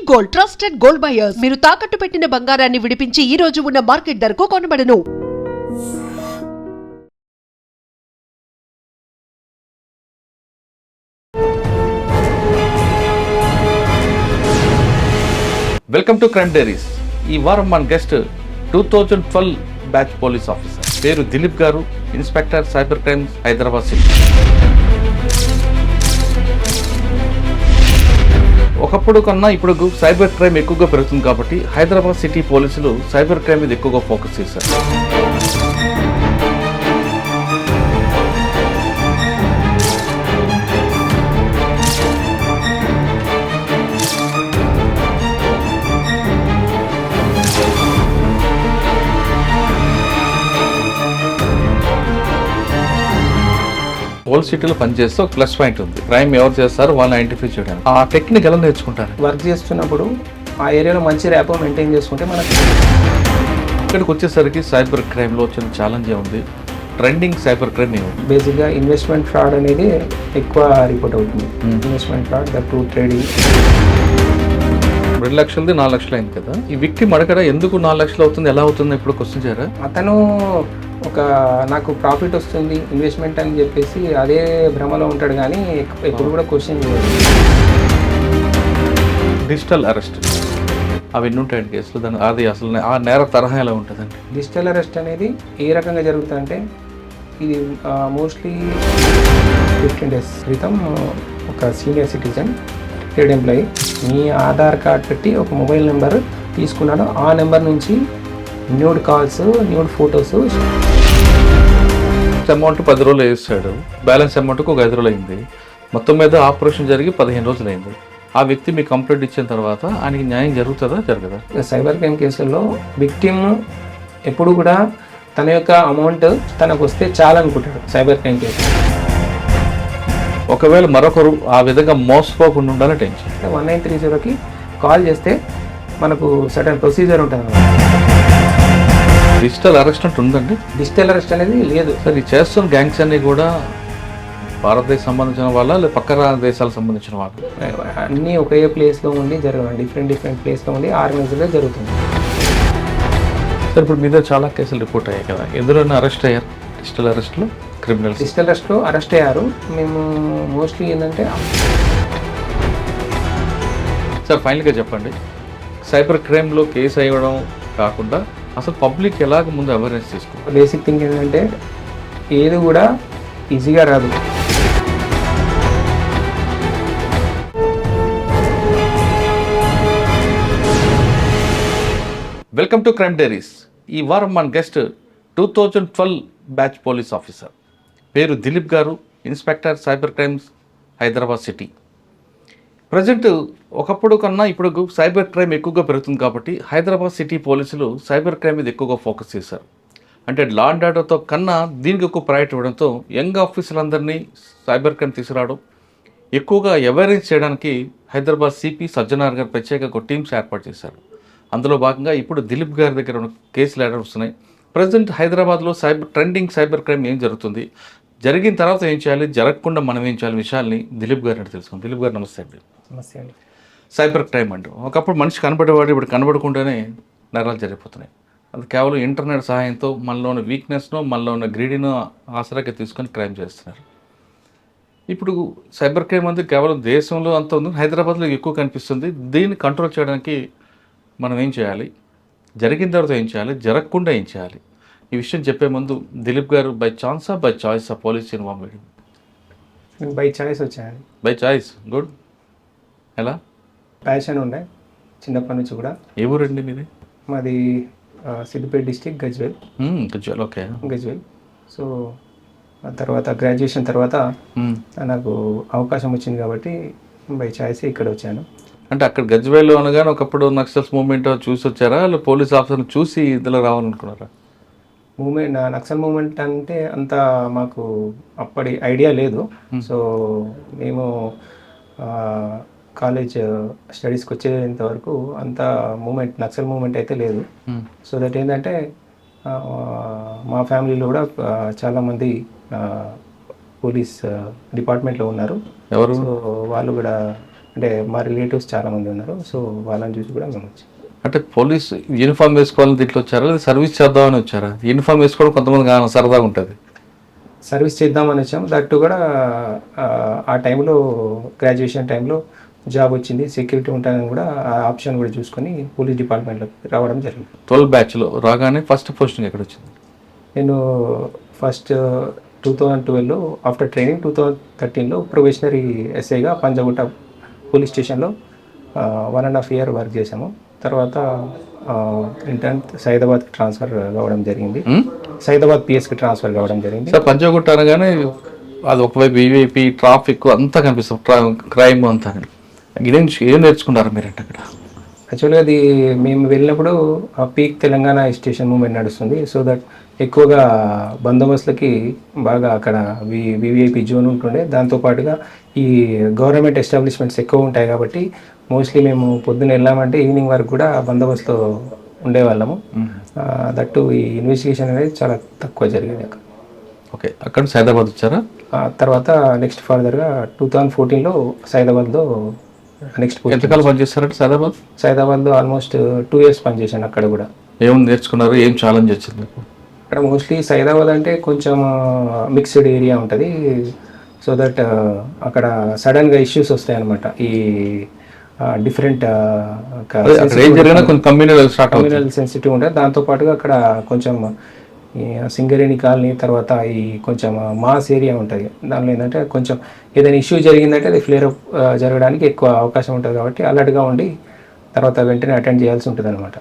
Gold trusted gold buyers మీరు తాకట్టు పెట్టిన బంగారాన్ని విడిపించి ఈ రోజు ఉన్న మార్కెట్ ధరకు కొనబడను. Welcome to crime diaries. ఈ వారం మన గెస్ట్ 2012 బ్యాచ్ పోలీస్ ఆఫీసర్, పేరు దిలీప్ గారు, inspector cyber crimes, Hyderabad city. ఒకప్పుడు కన్నా ఇప్పుడు సైబర్ క్రైమ్ ఎక్కువగా పెరుగుతుంది కాబట్టి హైదరాబాద్ సిటీ పోలీసులు సైబర్ క్రైమ్ మీద ఎక్కువగా ఫోకస్ చేశారు. ఓల్డ్ సిటీలో పనిచేస్తే ఒక ప్లస్ పాయింట్ ఉంది. క్రైమ్ ఎవరు చేస్తారు వాళ్ళని ఐడెంటిఫై చేయడానికి. ఆ టెక్నిక్ ఎలా నేర్చుకుంటారు? వర్క్ చేస్తున్నప్పుడు ఆ ఏరియాలో మంచి ర్యాపో మెయింటైన్ చేసుకుంటే మనకి. ఇక్కడికి వచ్చేసరికి సైబర్ క్రైమ్లో వచ్చిన ఛాలెంజ్ ఉంది. ట్రెండింగ్ సైబర్ క్రైమ్ ఏముంది? బేసిక్గా ఇన్వెస్ట్మెంట్ ఫ్రాడ్ అనేది ఎక్కువ రిపోర్ట్ అవుతుంది. Investment fraud, that to trading. 2 లక్షలది 4 లక్షలు అయింది కదా. ఈ విక్టిమ్ అడగడ ఎందుకు 4 లక్షలు అవుతుంది, ఎలా అవుతుంది ఇప్పుడు క్వశ్చన్ చేయరా? అతను నాకు ప్రాఫిట్ వస్తుంది ఇన్వెస్ట్మెంట్ అని చెప్పేసి అదే భ్రమలో ఉంటాడు, కానీ ఎప్పుడు కూడా క్వశ్చన్ చేయదు. డిజిటల్ అరెస్ట్ అవి ఎన్ని ఉంటాయండి కేసులు? దాని అది అసలు ఆ నేర తరహా ఎలా ఉంటుందండి? డిజిటల్ అరెస్ట్ అనేది ఏ రకంగా జరుగుతుందంటే, ఇది మోస్ట్లీ 15 days క్రితం ఒక సీనియర్ సిటిజన్ ట్రేడ్ ఎంప్లాయీ మీ ఆధార్ కార్డ్ పెట్టి ఒక మొబైల్ నెంబర్ తీసుకున్నాడు. ఆ నెంబర్ నుంచి nude calls, nude photos. Amount 10 రోజులు వేస్తాడు, బ్యాలెన్స్ అమౌంట్కి ఒక 5 రోజులు అయింది. మొత్తం మీద ఆపరేషన్ జరిగి 15 రోజులు అయింది. ఆ వ్యక్తి మీకు కంప్లైంట్ ఇచ్చిన తర్వాత ఆయనకి న్యాయం జరుగుతుందా జరగదా? సైబర్ క్రైమ్ కేసుల్లో విక్టిమ్ ఎప్పుడు కూడా తన యొక్క అమౌంట్ తనకు వస్తే చాలనుకుంటాడు. సైబర్ క్రైమ్ కేసు ఒకవేళ మరొకరు ఆ విధంగా మోసపోకుండా ఉండాలని టెన్షన్. 1930కి కాల్ చేస్తే మనకు సర్టన్ ప్రొసీజర్ ఉంటుంది. డిజిటల్ అరెస్ట్ అంటే ఉందండి? డిజిటల్ అరెస్ట్ అనేది లేదు సార్. ఈ చేస్తున్న గ్యాంగ్స్ అన్ని కూడా భారతదేశం సంబంధించిన వాళ్ళ లేదా పక్క దేశాలకు సంబంధించిన వాళ్ళు? అన్నీ ఒకే ప్లేస్లో ఉండి జరగదు, డిఫరెంట్ ప్లేస్లో ఉండి ఆర్గనైజ్గా జరుగుతుంది. సార్ ఇప్పుడు మీద చాలా కేసులు రిపోర్ట్ అయ్యాయి కదా, ఎందులోనే అరెస్ట్ అయ్యారు? డిజిటల్ అరెస్ట్లో క్రిమినల్స్ డిజిటల్ అరెస్ట్లో అరెస్ట్ అయ్యారు. మేము మోస్ట్లీ ఏంటంటే సార్ ఫైనల్గా చెప్పండి, సైబర్ క్రైమ్లో కేసు అయ్యడం కాకుండా అసలు పబ్లిక్ ఎలాగ ముందు అవేర్నెస్ తీసుకోవాలి? బేసిక్ థింగ్ ఏంటంటే ఏది కూడా ఈజీగా రాదు. Welcome to crime diaries. ఈ వారం మన గెస్ట్ 2012 బ్యాచ్ పోలీస్ ఆఫీసర్, పేరు దిలీప్ గారు, inspector cyber crimes, Hyderabad city. Present ఒకప్పుడు కన్నా ఇప్పుడు సైబర్ క్రైమ్ ఎక్కువగా పెరుగుతుంది కాబట్టి హైదరాబాద్ సిటీ పోలీసులు సైబర్ క్రైమ్ మీద ఎక్కువగా ఫోకస్ చేశారు. అంటే లా అండ్ ఆర్డర్తో కన్నా దీనికి ఎక్కువ ప్రయారిటీ ఇవ్వడంతో యంగ్ ఆఫీసర్లందరినీ సైబర్ క్రైమ్ తీసుకురావడం, ఎక్కువగా అవేర్నెస్ చేయడానికి హైదరాబాద్ సిపి సజ్జనార్ గారు ప్రత్యేక టీమ్స్ ఏర్పాటు చేశారు. అందులో భాగంగా ఇప్పుడు దిలీప్ గారి దగ్గర ఉన్న కేసులు ఏర్పాటు వస్తున్నాయి. ప్రజెంట్ హైదరాబాద్లో ట్రెండింగ్ సైబర్ క్రైమ్ ఏం జరుగుతుంది, జరిగిన తర్వాత ఏం చేయాలి, జరగకుండా మనం ఏం చేయాలి విషయాల్ని దిలీప్ గారిని తెలుసుకుందాం. దిలీప్ గారు నమస్తే అండి. సమస్య అండి. సైబర్ క్రైమ్ అంటూ ఒకప్పుడు మనిషి కనబడేవాడు, ఇప్పుడు కనబడకుండానే నేరాలు జరిగిపోతున్నాయి. అది కేవలం ఇంటర్నెట్ సహాయంతో మనలో ఉన్న వీక్నెస్ను, మనలో ఉన్న గ్రీడీను ఆసరాగా తీసుకొని క్రైమ్ చేస్తున్నారు. ఇప్పుడు సైబర్ క్రైమ్ అనేది కేవలం దేశంలో అంత ఉంది, హైదరాబాద్లో ఎక్కువ కనిపిస్తుంది. దీన్ని కంట్రోల్ చేయడానికి మనం ఏం చేయాలి, జరిగిన తర్వాత ఏం చేయాలి, జరగకుండా ఏం చేయాలి, ఈ విషయం చెప్పే ముందు దిలీప్ గారు బై ఛాన్సా బై చాయిస్ ఆ పోలీస్ ఇన్వాల్వ్ అయ్యింది? నేను బై చాయిస్ వచ్చాను. By choice, good. ఎలా? ప్యాషన్ ఉండే చిన్నప్పటి నుంచి కూడా. ఏ ఊరండి మీది? మాది Siddipet district, Gajwel. Gajwel, okay. Gajwel. So ఆ తర్వాత గ్రాడ్యుయేషన్ తర్వాత నాకు అవకాశం వచ్చింది కాబట్టి బై చాయిస్ ఇక్కడ వచ్చాను. అంటే అక్కడ గజ్వేల్లో అనగానే ఒకప్పుడు నక్సల్స్ మూవ్మెంట్ చూసి వచ్చారా, పోలీస్ ఆఫీసర్ని చూసి ఇందులో రావాలనుకున్నారా? నక్సల్ మూవ్మెంట్ అంటే అంత మాకు అప్పటి ఐడియా లేదు. సో మేము కాలేజ్ స్టడీస్కి వచ్చేంత వరకు అంత నక్సల్ మూమెంట్ అయితే లేదు. సో దట్ ఏంటంటే మా ఫ్యామిలీలో కూడా చాలామంది పోలీస్ డిపార్ట్మెంట్లో ఉన్నారు. ఎవరు? సో వాళ్ళు కూడా అంటే మా రిలేటివ్స్ చాలామంది ఉన్నారు. సో వాళ్ళని చూసి కూడా మేము వచ్చాం. అంటే పోలీస్ యూనిఫామ్ వేసుకోవాలని దీంట్లో వచ్చారా లేదా సర్వీస్ చేద్దామని వచ్చారా? యూనిఫామ్ వేసుకోవడం కొంతమంది సరదాగా ఉంటుంది. సర్వీస్ చేద్దామని వచ్చాం. దట్టు కూడా ఆ టైంలో గ్రాడ్యుయేషన్ టైంలో జాబ్ వచ్చింది, సెక్యూరిటీ ఉంటానని కూడా ఆ ఆప్షన్ కూడా చూసుకొని పోలీస్ డిపార్ట్మెంట్లోకి రావడం జరిగింది. 12 బ్యాచ్లో రాగానే ఫస్ట్ పోస్టింగ్ ఎక్కడ వచ్చింది? నేను ఫస్ట్ 2012 ఆఫ్టర్ ట్రైనింగ్ 2013లో ప్రొబేషనరీ ఎస్ఐగా పంజాగుట్ట పోలీస్ స్టేషన్లో 1.5 year వర్క్ చేశాము. తర్వాత ఇంటర్న్ సైదాబాద్కి ట్రాన్స్ఫర్ కావడం జరిగింది. సైదాబాద్ పిఎస్కి ట్రాన్స్ఫర్ కావడం జరిగింది. సార్ పంజాగుట్ట అనగానే అది ఒకవైపు ఈవీఐపీ ట్రాఫిక్ అంతా కనిపిస్తుంది, క్రైమ్ అంతా. ఏం నేర్చుకున్నారు మీరంటే అక్కడ? యాక్చువల్గా అది మేము వెళ్ళినప్పుడు పీక్ తెలంగాణ స్టేషన్ మూవ్మెంట్ నడుస్తుంది. సో దట్ ఎక్కువగా బందోబస్తులకి బాగా అక్కడ వివిఐపి జోన్ ఉంటుండే. దాంతోపాటుగా ఈ గవర్నమెంట్ ఎస్టాబ్లిష్మెంట్స్ ఎక్కువ ఉంటాయి కాబట్టి మోస్ట్లీ మేము పొద్దున్న వెళ్ళామంటే ఈవినింగ్ వరకు కూడా బందోబస్తులో ఉండేవాళ్ళము. దట్టు ఈ ఇన్వెస్టిగేషన్ అనేది చాలా తక్కువ జరిగేది అక్కడ. ఓకే, అక్కడ సైదాబాద్ వచ్చారా? తర్వాత నెక్స్ట్ ఫర్దర్గా 2014లో సైదాబాద్లో నెక్స్ట్ ఎంతకాలం పనిచేస్తారంటే సైదాబాద్లో ఆల్మోస్ట్ 2 years పనిచేశాను. అక్కడ కూడా ఏం నేర్చుకున్నారు, ఏం ఛాలెంజ్ వచ్చింది? అక్కడ మోస్ట్లీ సైదాబాద్ అంటే కొంచెం మిక్స్డ్ ఏరియా ఉంటుంది. సో దట్ అక్కడ సడన్గా ఇష్యూస్ వస్తాయి అన్నమాట. ఈ డిఫరెంట్ కమ్యూనల్ సెన్సిటివ్ ఉంటుంది. దాంతోపాటుగా అక్కడ కొంచెం సింగరేణి కాలనీ, తర్వాత ఈ కొంచెం మాస్ ఏరియా ఉంటుంది. దానిలో ఏంటంటే కొంచెం ఏదైనా ఇష్యూ జరిగిందంటే అది ఫ్లేర్ అప్ జరగడానికి ఎక్కువ అవకాశం ఉంటుంది. కాబట్టి అలర్ట్గా ఉండి తర్వాత వెంటనే అటెండ్ చేయాల్సి ఉంటుంది అనమాట.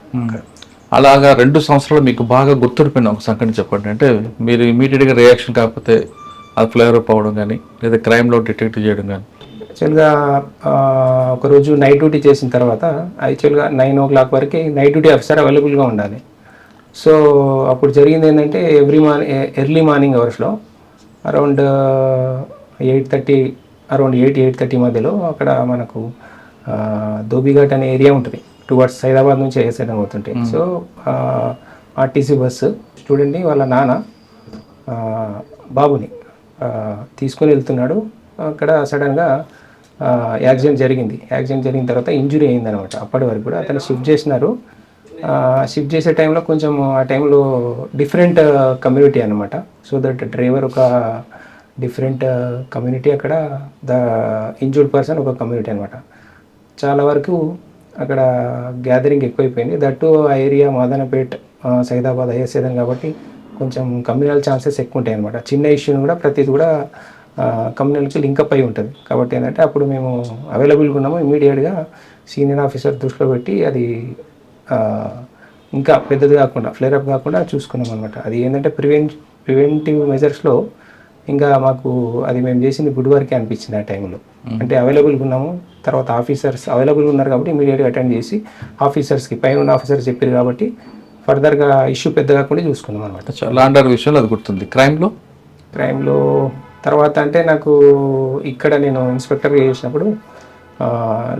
అలాగా 2 సంవత్సరాలు మీకు బాగా గుర్తుండిపోయిన ఒక సంఘటన చెప్పండి. అంటే మీరు ఇమీడియట్గా రియాక్షన్ కాకపోతే అది ఫ్లేర్ అప్ అవ్వడం కానీ లేదా క్రైమ్లో డిటెక్ట్ చేయడం కానీ. యాక్చువల్గా ఒకరోజు నైట్ డ్యూటీ చేసిన తర్వాత యాక్చువల్గా 9 o'clock వరకు నైట్ డ్యూటీ ఆఫీసర్ అవైలబుల్గా ఉండాలి. సో అప్పుడు జరిగింది ఏంటంటే ఎర్లీ మార్నింగ్ అవర్స్లో అరౌండ్ 8:30 మధ్యలో అక్కడ మనకు ధోబిఘాట్ అనే ఏరియా ఉంటుంది. టువర్డ్స్ సైదాబాద్ నుంచి సైదాబాద్ అవుతుంటాయి. సో ఆర్టీసీ బస్సు స్టూడెంట్ని వాళ్ళ నాన్న బాబుని తీసుకొని వెళ్తున్నాడు. అక్కడ సడన్గా యాక్సిడెంట్ జరిగింది. యాక్సిడెంట్ జరిగిన తర్వాత ఇంజురీ అయిందనమాట. అప్పటి వరకు కూడా అతను షిఫ్ట్ చేసినారు. షిఫ్ట్ చేసే టైంలో కొంచెం ఆ టైంలో డిఫరెంట్ కమ్యూనిటీ అనమాట. సో దట్ డ్రైవర్ ఒక డిఫరెంట్ కమ్యూనిటీ, అక్కడ ద ఇంజూర్డ్ పర్సన్ ఒక కమ్యూనిటీ అనమాట. చాలా వరకు అక్కడ గ్యాదరింగ్ ఎక్కువైపోయింది. దట్టు ఆ ఏరియా మాదనపేట్ సైదాబాద్ ఐఎస్ఏదన్ కాబట్టి కొంచెం కమ్యూనల్ ఛాన్సెస్ ఎక్కువ ఉంటాయి అనమాట. చిన్న ఇష్యూని కూడా ప్రతిది కూడా కమ్యూనల్కి లింకప్ అయి ఉంటుంది. కాబట్టి ఏంటంటే అప్పుడు మేము అవైలబుల్గా ఉన్నాము. ఇమీడియట్గా సీనియర్ ఆఫీసర్ దృష్టిలో పెట్టి అది ఇంకా పెద్దది కాకుండా ఫ్లేర్ అప్ కాకుండా చూసుకున్నాం అనమాట. అది ఏంటంటే ప్రివెంటివ్ మెజర్స్లో ఇంకా మాకు అది మేము చేసింది గుడ్ వర్కే అనిపించింది ఆ టైంలో. అంటే అవైలబుల్గా ఉన్నాము. తర్వాత ఆఫీసర్స్ అవైలబుల్గా ఉన్నారు కాబట్టి ఇమీడియట్గా అటెండ్ చేసి ఆఫీసర్స్కి పైన ఉన్న ఆఫీసర్స్ చెప్పారు కాబట్టి ఫర్దర్గా ఇష్యూ పెద్ద కాకుండా చూసుకున్నాం అనమాట. లాండర్ విషయంలో అది గుర్తుంది. క్రైమ్లో తర్వాత అంటే నాకు ఇక్కడ నేను ఇన్స్పెక్టర్గా చేసినప్పుడు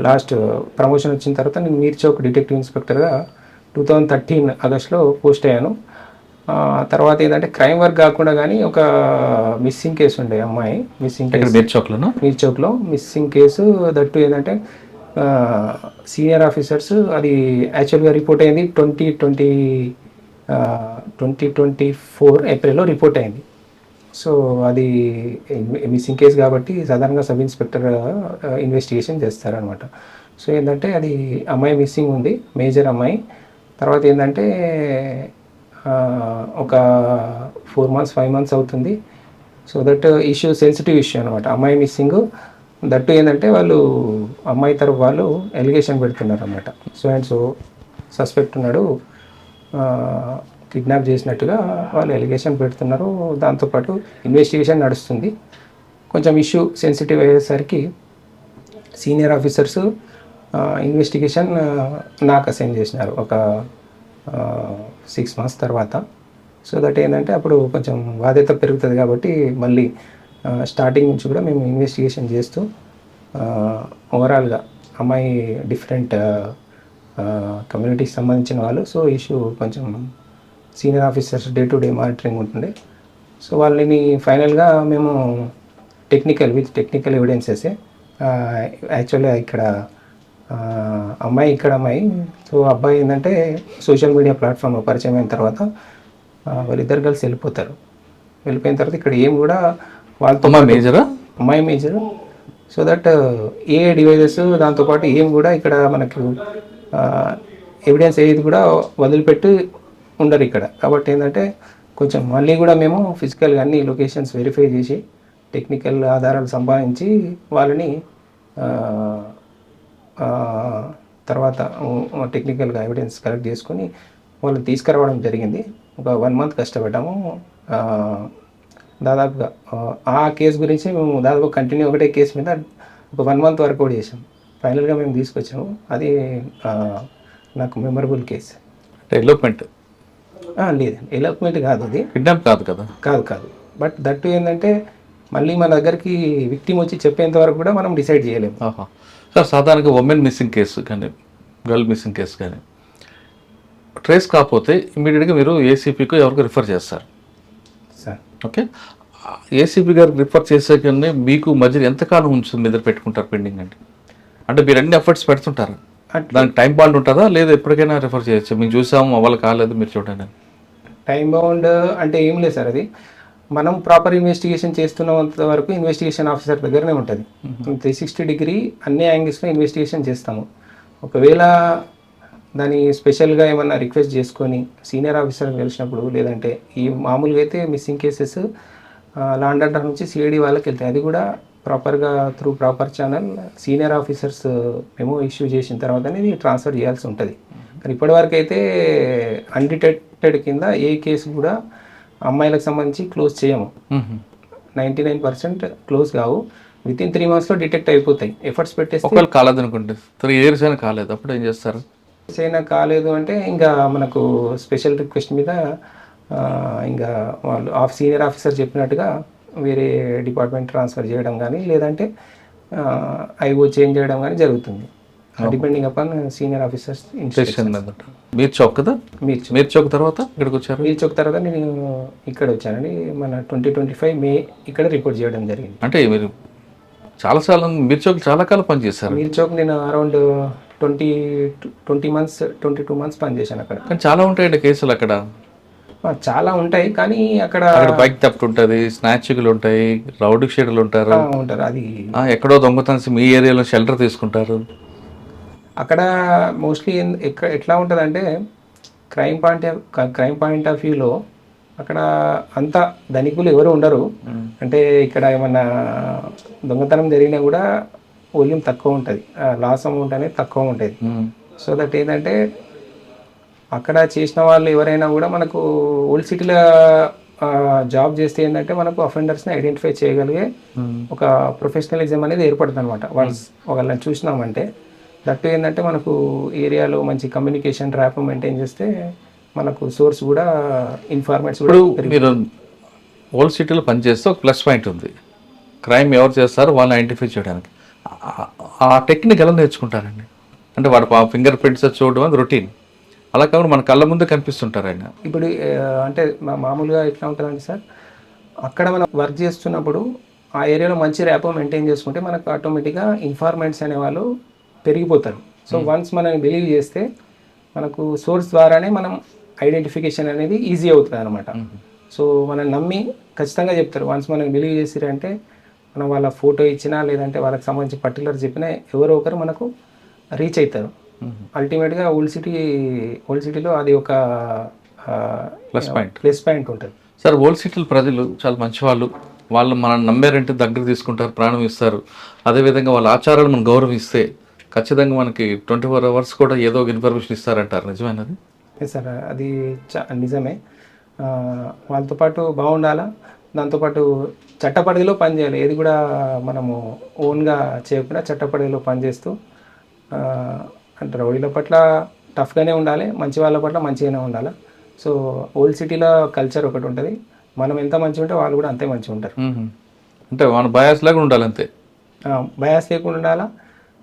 లాస్ట్ ప్రమోషన్ వచ్చిన తర్వాత నేను మీర్ చౌక్ డిటెక్టివ్ ఇన్స్పెక్టర్గా 2013 ఆగస్టులో పోస్ట్ అయ్యాను. తర్వాత ఏంటంటే క్రైమ్ వర్క్ కాకుండా కానీ ఒక మిస్సింగ్ కేసు ఉండే అమ్మాయి మిస్సింగ్ కేసు మీర్ చౌక్లో మిస్సింగ్ కేసు. దట్టు ఏంటంటే సీనియర్ ఆఫీసర్స్ అది యాక్చువల్గా రిపోర్ట్ అయింది 2024 ఏప్రిల్లో రిపోర్ట్ అయింది. సో అది మిస్సింగ్ కేసు కాబట్టి సాధారణంగా సబ్ ఇన్స్పెక్టర్ ఇన్వెస్టిగేషన్ చేస్తారనమాట. సో ఏంటంటే అది అమ్మాయి మిస్సింగ్ ఉంది, మేజర్ అమ్మాయి. తర్వాత ఏంటంటే ఒక 4 months 5 months అవుతుంది. So that issue sensitive issue అనమాట. అమ్మాయి మిస్సింగ్. దట్టు ఏంటంటే వాళ్ళు అమ్మాయి తరఫు వాళ్ళు ఎలిగేషన్ పెడుతున్నారు అన్నమాట. సో అండ్ సో సస్పెక్ట్ ఉన్నాడు, కిడ్నాప్ చేసినట్టుగా వాళ్ళు ఎలిగేషన్ పెడుతున్నారు. దాంతోపాటు ఇన్వెస్టిగేషన్ నడుస్తుంది. కొంచెం ఇష్యూ సెన్సిటివ్ అయ్యేసరికి సీనియర్ ఆఫీసర్స్ ఇన్వెస్టిగేషన్ నాకు అసైన్ చేసినారు ఒక 6 months తర్వాత. సో దట్ ఏంటంటే అప్పుడు కొంచెం బాధ్యత పెరుగుతుంది కాబట్టి మళ్ళీ స్టార్టింగ్ నుంచి కూడా మేము ఇన్వెస్టిగేషన్ చేస్తూ ఓవరాల్గా అమ్మాయి డిఫరెంట్ కమ్యూనిటీకి సంబంధించిన వాళ్ళు. సో ఇష్యూ కొంచెం senior officers day to day monitoring ఉంటుండే. సో వాళ్ళని ఫైనల్గా మేము టెక్నికల్ ఎవిడెన్సెస్ యాక్చువల్గా ఇక్కడ అమ్మాయి ఇక్కడ అమ్మాయి. సో అబ్బాయి ఏంటంటే సోషల్ మీడియా ప్లాట్ఫామ్ పరిచయం అయిన తర్వాత వాళ్ళిద్దరు కలిసి వెళ్ళిపోతారు. వెళ్ళిపోయిన తర్వాత ఇక్కడ ఏం కూడా వాళ్ళతో అమ్మాయి major. So that A devices దాంతోపాటు ఏం కూడా ఇక్కడ మనకు ఎవిడెన్స్ ఏది కూడా వదిలిపెట్టి ఉండరు ఇక్కడ. కాబట్టి ఏంటంటే కొంచెం మళ్ళీ కూడా మేము ఫిజికల్గా అన్ని లొకేషన్స్ వెరిఫై చేసి టెక్నికల్ ఆధారాలు సంపాదించి వాళ్ళని తర్వాత టెక్నికల్గా ఎవిడెన్స్ కలెక్ట్ చేసుకొని వాళ్ళని తీసుకురావడం జరిగింది. ఒక 1 month కష్టపడ్డాము. దాదాపుగా ఆ కేసు గురించి మేము దాదాపు కంటిన్యూ ఒకటే కేసు మీద ఒక 1 month వర్కౌట్ చేసాం. ఫైనల్గా మేము తీసుకొచ్చాము. అది నాకు మెమరబుల్ కేసు. ఎలోప్మెంట్ లేదు, ఎలోప్మెంట్ కాదు, అది కిడ్నాప్ కాదు కదా. కాదు. బట్ దట్టు ఏంటంటే మళ్ళీ మన దగ్గరికి విక్టిమ్ వచ్చి చెప్పేంత వరకు కూడా మనం డిసైడ్ చేయలేము. సార్ సాధారణంగా ఉమెన్ మిస్సింగ్ కేసు కానీ గర్ల్ మిస్సింగ్ కేసు కానీ ట్రేస్ కాకపోతే ఇమీడియట్గా మీరు ఏసీపీకి ఎవరికి రిఫర్ చేస్తారు సార్. ఓకే, ఏసీపీ గారికి రిఫర్ చేసే కన్నా మీకు మధ్య ఎంతకాలం ఉంచుతుంది మీద పెట్టుకుంటారు పెండింగ్ అంటే మీరు అన్ని ఎఫర్ట్స్ పెడుతుంటారు, దానికి టైం బాండ్ ఉంటుందా లేదా ఎప్పటికైనా రిఫర్ చేయొచ్చు? మేము చూసాము అవ్వాలి కాలేదు మీరు చూడండి. టైం బౌండ్ అంటే ఏం లేదు సార్. అది మనం ప్రాపర్ ఇన్వెస్టిగేషన్ చేస్తున్నంత వరకు ఇన్వెస్టిగేషన్ ఆఫీసర్ దగ్గరనే ఉంటుంది. 360 degree అన్ని యాంగిల్స్లో ఇన్వెస్టిగేషన్ చేస్తాము. ఒకవేళ దాన్ని స్పెషల్గా ఏమన్నా రిక్వెస్ట్ చేసుకొని సీనియర్ ఆఫీసర్ కలిసినప్పుడు, లేదంటే ఈ మామూలుగా అయితే missing cases law and order నుంచి సిఐడి వాళ్ళకి వెళ్తాయి. అది కూడా ప్రాపర్గా through proper channel senior officers memo issue చేసిన తర్వాత అనేది ట్రాన్స్ఫర్ చేయాల్సి ఉంటుంది. కానీ ఇప్పటివరకు అయితే అన్డిటెక్టెడ్ కింద ఏ కేసు కూడా అమ్మాయిలకు సంబంధించి క్లోజ్ చేయము. 99% క్లోజ్ కావు. విత్ ఇన్ 3 monthsలో డిటెక్ట్ అయిపోతాయి. ఎఫర్ట్స్ పెట్టేస్తే కాలేదు అనుకుంటే 3 years అయినా కాలేదు, అప్పుడు ఏం చేస్తారు? అయినా కాలేదు అంటే ఇంకా మనకు స్పెషల్ రిక్వెస్ట్ మీద ఇంకా వాళ్ళు సీనియర్ ఆఫీసర్ చెప్పినట్టుగా వేరే డిపార్ట్మెంట్ ట్రాన్స్ఫర్ చేయడం కానీ లేదంటే ఐఓ చేంజ్ చేయడం కానీ జరుగుతుంది. Depending upon senior officers instruction. మీరు చౌక్ కదా, మీరు చౌక్ తర్వాత ఇక్కడికి వచ్చారు. మీరు చౌక్ తర్వాత నేను ఇక్కడ వచ్చానండి. మన 2025 May ఇక్కడ రిపోర్ట్ చేయడం జరిగింది. అంటే మీరు చాలాసార్లు మీరు చౌక్ చాలా కాలం పనిచేశారు. మీరు చౌక్ నేను అరౌండ్ 22 months పనిచేశాను అక్కడ. కానీ చాలా ఉంటాయండి కేసులు అక్కడ. చాలా ఉంటాయి కానీ అక్కడ బైక్ థెఫ్ట్ ఉంటుంది, స్నాచింగ్లు ఉంటాయి, రౌడీ షీటర్లు ఉంటారు. అది ఎక్కడో దొంగతనం మీ ఏరియాలో షెల్టర్ తీసుకుంటారు. అక్కడ మోస్ట్లీ ఎట్లా ఉంటుంది అంటే క్రైమ్ పాయింట్ ఆఫ్ వ్యూలో అక్కడ అంతా ధనికులు ఎవరు ఉండరు. అంటే ఇక్కడ ఏమన్నా దొంగతనం జరిగినా కూడా వాల్యూమ్ తక్కువ ఉంటుంది, లాస్ అమౌంట్ అనేది తక్కువ ఉంటుంది. సో దట్ ఏంటంటే అక్కడ చేసిన వాళ్ళు ఎవరైనా కూడా మనకు ఓల్డ్ సిటీలో జాబ్ చేస్తే ఏంటంటే మనకు అఫెండర్స్ని ఐడెంటిఫై చేయగలిగే ఒక ప్రొఫెషనలిజం అనేది ఏర్పడుతుంది అనమాట. వాళ్ళని చూసినామంటే దట్టు ఏంటంటే మనకు ఏరియాలో మంచి కమ్యూనికేషన్ ర్యాప్ మెయింటైన్ చేస్తే మనకు సోర్స్ కూడా ఇన్ఫార్మేట్స్ కూడా. మీరు ఓల్డ్ సిటీలో పనిచేస్తే ఒక ప్లస్ పాయింట్ ఉంది, క్రైమ్ ఎవరు చేస్తారో వాళ్ళని ఐడెంటిఫై చేయడానికి. ఆ టెక్నిక్ ఎలా నేర్చుకుంటారండి? అంటే వాడు ఫింగర్ ప్రింట్స్ చూడడం అది రొటీన్, అలా కాకుండా మన కళ్ళ ముందు కనిపిస్తుంటారు ఆయన. ఇప్పుడు అంటే మామూలుగా ఎట్లా ఉంటుందండి సార్, అక్కడ మనం వర్క్ చేస్తున్నప్పుడు ఆ ఏరియాలో మంచి ర్యాప్ మెయింటైన్ చేసుకుంటే మనకు ఆటోమేటిక్గా ఇన్ఫార్మెంట్స్ అనేవాళ్ళు పెరిగిపోతారు. సో వన్స్ మనం బిలీవ్ చేస్తే మనకు సోర్స్ ద్వారానే మనం ఐడెంటిఫికేషన్ అనేది ఈజీ అవుతుంది అనమాట. సో మనం నమ్మి ఖచ్చితంగా చెప్తారు. వన్స్ మనం బిలీవ్ చేసిరంటే మనం వాళ్ళ ఫోటో ఇచ్చినా లేదంటే వాళ్ళకి సంబంధించి పర్టికులర్ చెప్పినా ఎవరో ఒకరు మనకు రీచ్ అవుతారు. అల్టిమేట్గా ఓల్డ్ సిటీలో అది ఒక ప్లస్ పాయింట్ ఉంటుంది సార్. ఓల్డ్ సిటీలో ప్రజలు చాలా మంచివాళ్ళు, వాళ్ళు మనం నమ్మారంటే దగ్గర తీసుకుంటారు, ప్రాణం ఇస్తారు. అదేవిధంగా వాళ్ళ ఆచారాలు మనం గౌరవిస్తే ఖచ్చితంగా మనకి 24 hours కూడా ఏదో ఒక ఇన్ఫర్మేషన్ ఇస్తారంటారు, నిజమేనది? సార్ అది నిజమే. వాళ్ళతో పాటు బాగుండాలా, దాంతోపాటు చట్టపరిధిలో పనిచేయాలి. ఏది కూడా మనము ఓన్గా చేయకుండా చట్టపరిధిలో పనిచేస్తూ అంటే రౌడీల పట్ల టఫ్గానే ఉండాలి, మంచి వాళ్ళ పట్ల మంచిగానే ఉండాలి. సో ఓల్డ్ సిటీలో కల్చర్ ఒకటి ఉంటుంది, మనం ఎంత మంచిగా ఉంటే వాళ్ళు కూడా అంతే మంచిగా ఉంటారు. అంటే మన బయాస్ లాగా ఉండాలి, అంతే బయాస్ లేకుండా ఉండాలా.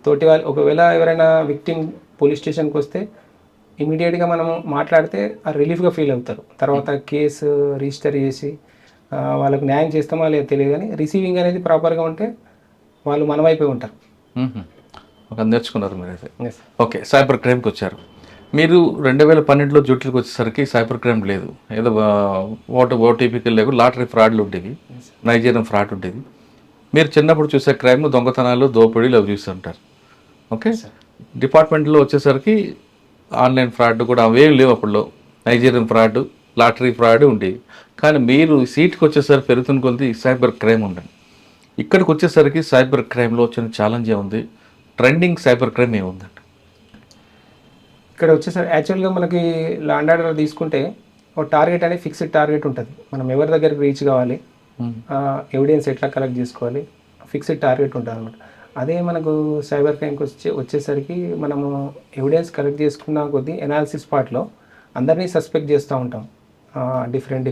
తోటి వాళ్ళు ఒకవేళ ఎవరైనా విక్టిమ్ పోలీస్ స్టేషన్కి వస్తే ఇమీడియట్గా మనము మాట్లాడితే ఆ రిలీఫ్గా ఫీల్ అవుతారు. తర్వాత కేసు రిజిస్టర్ చేసి వాళ్ళకు న్యాయం చేస్తామా లేదా తెలియదు, కానీ రిసీవింగ్ అనేది ప్రాపర్గా ఉంటే వాళ్ళు మన వైపే ఉంటారు. ఒక నేర్చుకున్నారు మీరైతే. ఎస్. ఓకే, సైబర్ క్రైమ్కి వచ్చారు. మీరు 2012లో డ్యూటీకి వచ్చేసరికి సైబర్ క్రైమ్ లేదు, ఏదో ఓటీపీకి లేవు, లాటరీ ఫ్రాడ్లు ఉండేవి, నైజీరియన్ ఫ్రాడ్ ఉండేది. మీరు చిన్నప్పుడు చూసే క్రైమ్ దొంగతనాలు, దోపిడీలు అవి చూస్తుంటారు. ఓకే, డిపార్ట్మెంట్లో వచ్చేసరికి ఆన్లైన్ ఫ్రాడ్ కూడా అవేం లేవు అప్పుడులో. నైజీరియన్ ఫ్రాడ్, లాటరీ ఫ్రాడ్ ఉండేవి. కానీ మీరు సీట్కి వచ్చేసరికి పెరుగుతున్న కొద్ది సైబర్ క్రైమ్ ఉండండి. ఇక్కడికి వచ్చేసరికి సైబర్ క్రైమ్లో వచ్చిన ఛాలెంజ్ ఏముంది, ట్రెండింగ్ సైబర్ క్రైమ్ ఏముందండి? ఇక్కడ వచ్చేసరికి యాక్చువల్గా మనకి లా అండ్ ఆర్డర్ తీసుకుంటే ఒక టార్గెట్ అనేది ఫిక్స్డ్ టార్గెట్ ఉంటుంది. మనం ఎవరి దగ్గరికి రీచ్ కావాలి, ఎవిడెన్స్ ఎట్లా కలెక్ట్ చేసుకోవాలి, ఫిక్స్డ్ టార్గెట్ ఉంటుంది అనమాట. అదే మనకు సైబర్ క్రైమ్కి వచ్చేసరికి మనము ఎవిడెన్స్ కలెక్ట్ చేసుకున్న కొద్దీ ఎనాలిసిస్ పార్ట్లో అందరినీ సస్పెక్ట్ చేస్తూ ఉంటాం. డిఫరెంట్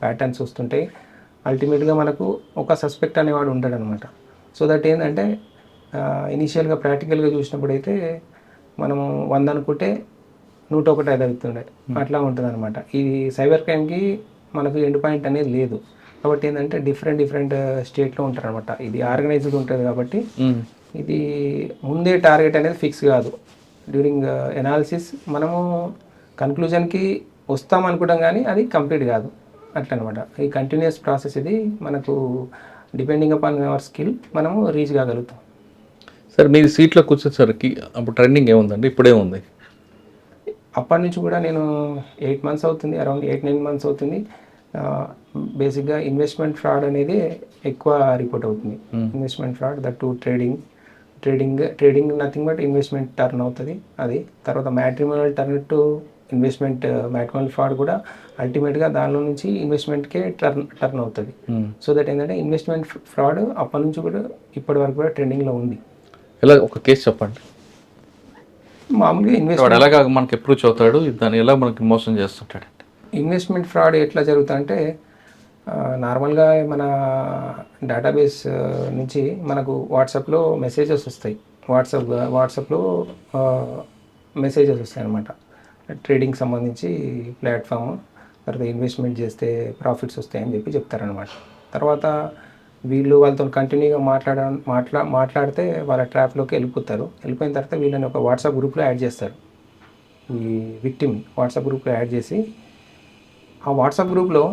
ప్యాటర్న్స్ వస్తుంటాయి. అల్టిమేట్గా మనకు ఒక సస్పెక్ట్ అనేవాడు ఉంటాడు అనమాట. సో దట్ ఏంటంటే ఇనీషియల్గా ప్రాక్టికల్గా చూసినప్పుడు అయితే మనము 100 అనుకుంటే 101 అవుతుండే, అట్లా ఉంటుంది అనమాట. ఈ సైబర్ క్రైమ్కి మనకు ఎండ్ పాయింట్ అనేది లేదు. కాబట్టి ఏంటంటే డిఫరెంట్ స్టేట్లో ఉంటారు అనమాట. ఇది ఆర్గనైజ్డ్ ఉంటుంది కాబట్టి ఇది ముందే టార్గెట్ అనేది ఫిక్స్ కాదు. డ్యూరింగ్ ఎనాలిసిస్ మనము కన్క్లూజన్కి వస్తాం అనుకుంటాం, కానీ అది కంప్లీట్ కాదు అట్లా అనమాట. ఈ కంటిన్యూస్ ప్రాసెస్ ఇది మనకు డిపెండింగ్ అపాన్ అవర్ స్కిల్ మనము రీచ్ కాగలుగుతాం. సార్, మీ సీట్లో కూర్చోసరికి అప్పుడు ట్రెండింగ్ ఏముందండి, ఇప్పుడే ఉంది? అప్పటి నుంచి కూడా నేను 8 మంత్స్ అవుతుంది, అరౌండ్ 8-9 మంత్స్ అవుతుంది. బేసిక్గా ఇన్వెస్ట్మెంట్ ఫ్రాడ్ అనేది ఎక్కువ రిపోర్ట్ అవుతుంది. Investment fraud, that to trading nothing but investment turn అవుతుంది అది. తర్వాత matrimonial turn to investment, matrimonial fraud కూడా అల్టిమేట్గా దానిలో నుంచి ఇన్వెస్ట్మెంట్కే టర్న్ అవుతుంది. సో దట్ ఏంటంటే ఇన్వెస్ట్మెంట్ ఫ్రాడ్ అప్పటి నుంచి కూడా ఇప్పటి వరకు కూడా ట్రెండింగ్లో ఉంది. ఎలా, ఒక కేసు చెప్పండి. మామూలుగా ఇన్వెస్ట్మెంట్ ఎలాగా మనకి ఎప్పుడు చదువుతాడు, దాన్ని ఎలా మనకి మోసం చేస్తుంటాడు? ఇన్వెస్ట్మెంట్ ఫ్రాడ్ ఎట్లా జరుగుతుందంటే నార్మల్గా మన డేటాబేస్ నుంచి మనకు వాట్సాప్లో మెసేజెస్ వస్తాయి. వాట్సాప్లో మెసేజెస్ వస్తాయి అన్నమాట. ట్రేడింగ్ సంబంధించి ప్లాట్ఫామ్, తర్వాత ఇన్వెస్ట్మెంట్ చేస్తే ప్రాఫిట్స్ వస్తాయని చెప్పి చెప్తారనమాట. తర్వాత వీళ్ళు వాళ్ళతో కంటిన్యూగా మాట్లాడితే వాళ్ళ ట్రాప్లోకి వెళ్ళిపోయిన తర్వాత వీళ్ళని ఒక వాట్సాప్ గ్రూప్లో యాడ్ చేస్తారు. ఈ విక్టిమ్ వాట్సాప్ గ్రూప్లో యాడ్ చేసి ఆ వాట్సాప్ గ్రూప్లో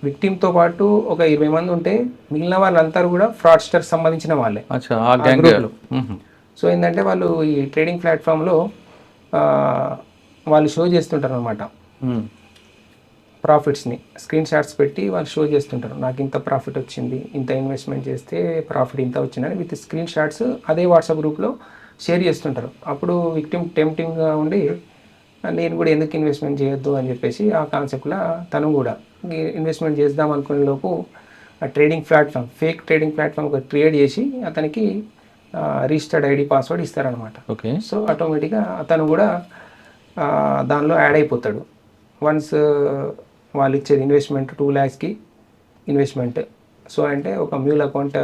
విక్టిమ్తో పాటు ఒక 20 మంది ఉంటే మిగిలిన వాళ్ళంతా కూడా ఫ్రాడ్స్టర్స్ సంబంధించిన వాళ్ళే గ్రూప్లో. సో ఏంటంటే వాళ్ళు ఈ ట్రేడింగ్ ప్లాట్ఫామ్లో వాళ్ళు షో చేస్తుంటారు అనమాట ప్రాఫిట్స్ని. స్క్రీన్ షాట్స్ పెట్టి వాళ్ళు షో చేస్తుంటారు, నాకు ఇంత ప్రాఫిట్ వచ్చింది, ఇంత ఇన్వెస్ట్మెంట్ చేస్తే ప్రాఫిట్ ఇంత వచ్చిందని విత్ స్క్రీన్ షాట్స్ అదే వాట్సాప్ గ్రూప్లో షేర్ చేస్తుంటారు. అప్పుడు విక్టిమ్ టెంప్టింగ్గా ఉండి నేను కూడా ఎందుకు ఇన్వెస్ట్మెంట్ చేయొద్దు అని చెప్పేసి ఆ కాన్సెప్ట్లో తను కూడా ఇన్వెస్ట్మెంట్ చేద్దాం అనుకునే లోపు ఆ trading platform, fake trading platform ఒక క్రియేట్ చేసి అతనికి రిజిస్టర్డ్ ఐడి పాస్వర్డ్ ఇస్తారనమాట. ఓకే. సో ఆటోమేటిక్గా అతను కూడా దానిలో యాడ్ అయిపోతాడు. వన్స్ వాళ్ళు ఇచ్చేది ఇన్వెస్ట్మెంట్ 2 lakhsకి ఇన్వెస్ట్మెంట్. సో అంటే ఒక mule account